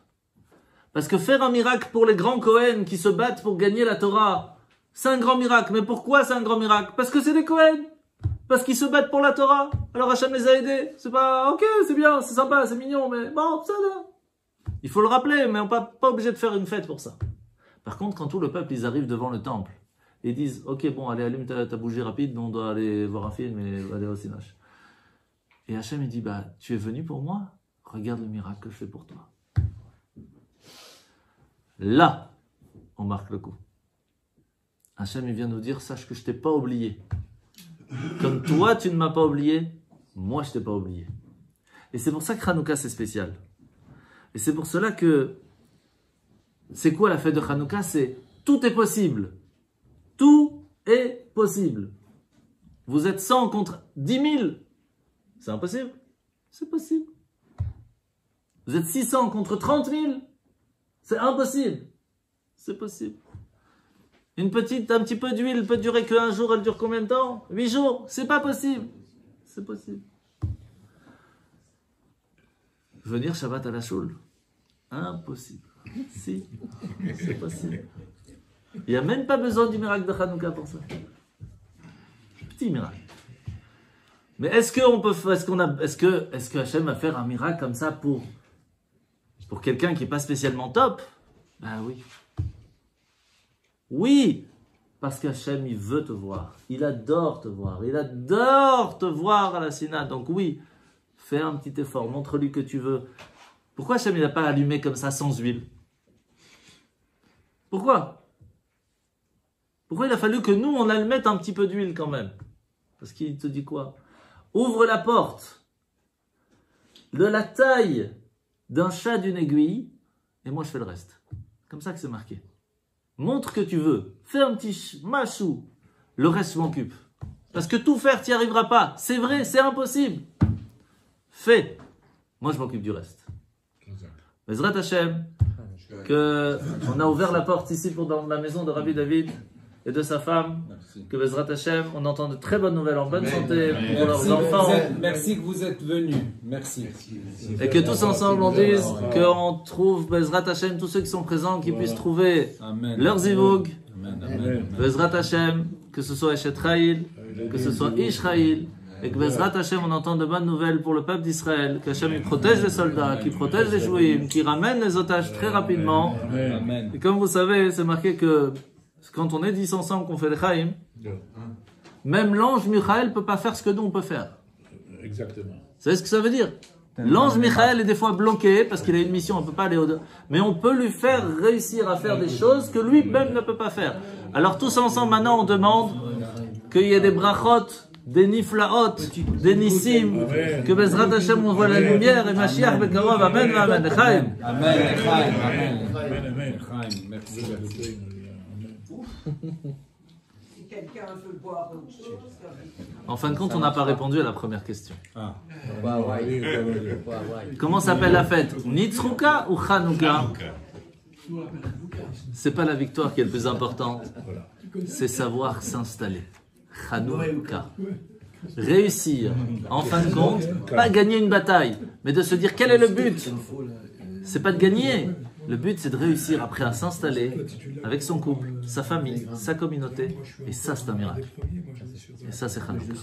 Parce que faire un miracle pour les grands Kohen qui se battent pour gagner la Torah, c'est un grand miracle. Mais pourquoi c'est un grand miracle? Parce que c'est des Kohen. Parce qu'ils se battent pour la Torah. Alors Hachem les a aidés. C'est pas, ok, c'est bien, c'est sympa, c'est mignon, mais bon, ça va. Il faut le rappeler, mais on n'est pas obligé de faire une fête pour ça. Par contre, quand tout le peuple, ils arrivent devant le temple, et disent, ok, bon, allez, allume ta bougie rapide, on doit aller voir un film et aller au cinéma. Et Hachem, il dit, bah, tu es venu pour moi? Regarde le miracle que je fais pour toi. Là, on marque le coup. Hachem, il vient nous dire, sache que je t'ai pas oublié. Comme toi, tu ne m'as pas oublié, moi, je t'ai pas oublié. Et c'est pour ça que Hanouka, c'est spécial. Et c'est pour cela que, c'est quoi la fête de Hanouka? C'est tout est possible. Tout est possible. Vous êtes 100 contre 10 000. C'est impossible? C'est possible. Vous êtes 600 contre 30 000. C'est impossible. C'est possible. Un petit peu d'huile peut durer qu'un jour, elle dure combien de temps? 8 jours. C'est pas possible. C'est possible. Venir Shabbat à la choule? Impossible. Si, c'est possible. Il n'y a même pas besoin du miracle de Hanouka pour ça. Petit miracle. Mais est-ce que Hachem va faire un miracle comme ça pour quelqu'un qui n'est pas spécialement top? Ben oui. Oui, parce qu'Hachem, il veut te voir. Il adore te voir. Il adore te voir à la Sina. Donc oui, fais un petit effort. Montre-lui que tu veux. Pourquoi Hachem, il n'a pas allumé comme ça sans huile? Pourquoi? Pourquoi il a fallu que nous, on aille mettre un petit peu d'huile quand même? Parce qu'il te dit quoi? Ouvre la porte de la taille d'un chat d'une aiguille, et moi je fais le reste. Comme ça que c'est marqué. Montre que tu veux. Fais un petit machou. Le reste, je m'occupe. Parce que tout faire, tu n'y arriveras pas. C'est vrai, c'est impossible. Fais. Moi, je m'occupe du reste. Bezrat Hashem, on a ouvert la porte ici dans la maison de Rabbi David et de sa femme. Merci. Que Bezrat Hashem, on entend de très bonnes nouvelles en bonne santé pour leurs enfants. Merci que vous êtes venus. Merci. Et que tous ensemble on dise qu'on trouve Bezrat Hashem, tous ceux qui sont présents, qui puissent trouver leur zivug. Bezrat Hashem, que ce soit Eshet Chayil, que ce soit Ishraïl. Et que Bezrat Hashem, on entend de bonnes nouvelles pour le peuple d'Israël, que Hashem il protège les soldats, qu'il protège les jouims, qu'il ramène les otages très rapidement. Amen. Et comme vous savez, c'est marqué que quand on est 10 ensemble, qu'on fait les chaim, même l'ange Michael ne peut pas faire ce que nous on peut faire. Exactement. Vous savez ce que ça veut dire? L'ange Michael est des fois bloqué parce qu'il a une mission, on ne peut pas aller au-delà. Mais on peut lui faire réussir à faire des choses que lui-même ne peut pas faire. Alors tous ensemble, maintenant, on demande qu'il y ait des brachot, des niflaot, des nissim, que Bezrat Hashem on voit la lumière et Mashiach Bekarov, amen, amen, Chaim. Amen, Chaim, amen, Chaim, merci. En fin de compte, on n'a pas répondu à la première question. Comment s'appelle la fête? Nitzruka ou Hanouka? C'est pas la victoire qui est le plus importante, c'est savoir s'installer. Hanouka. Réussir, en fin de compte, pas gagner une bataille, mais de se dire quel est le but. C'est pas de gagner. Le but, c'est de réussir après à s'installer avec son couple, sa famille, sa communauté. Et ça, c'est un miracle. Et ça, c'est Hanouka.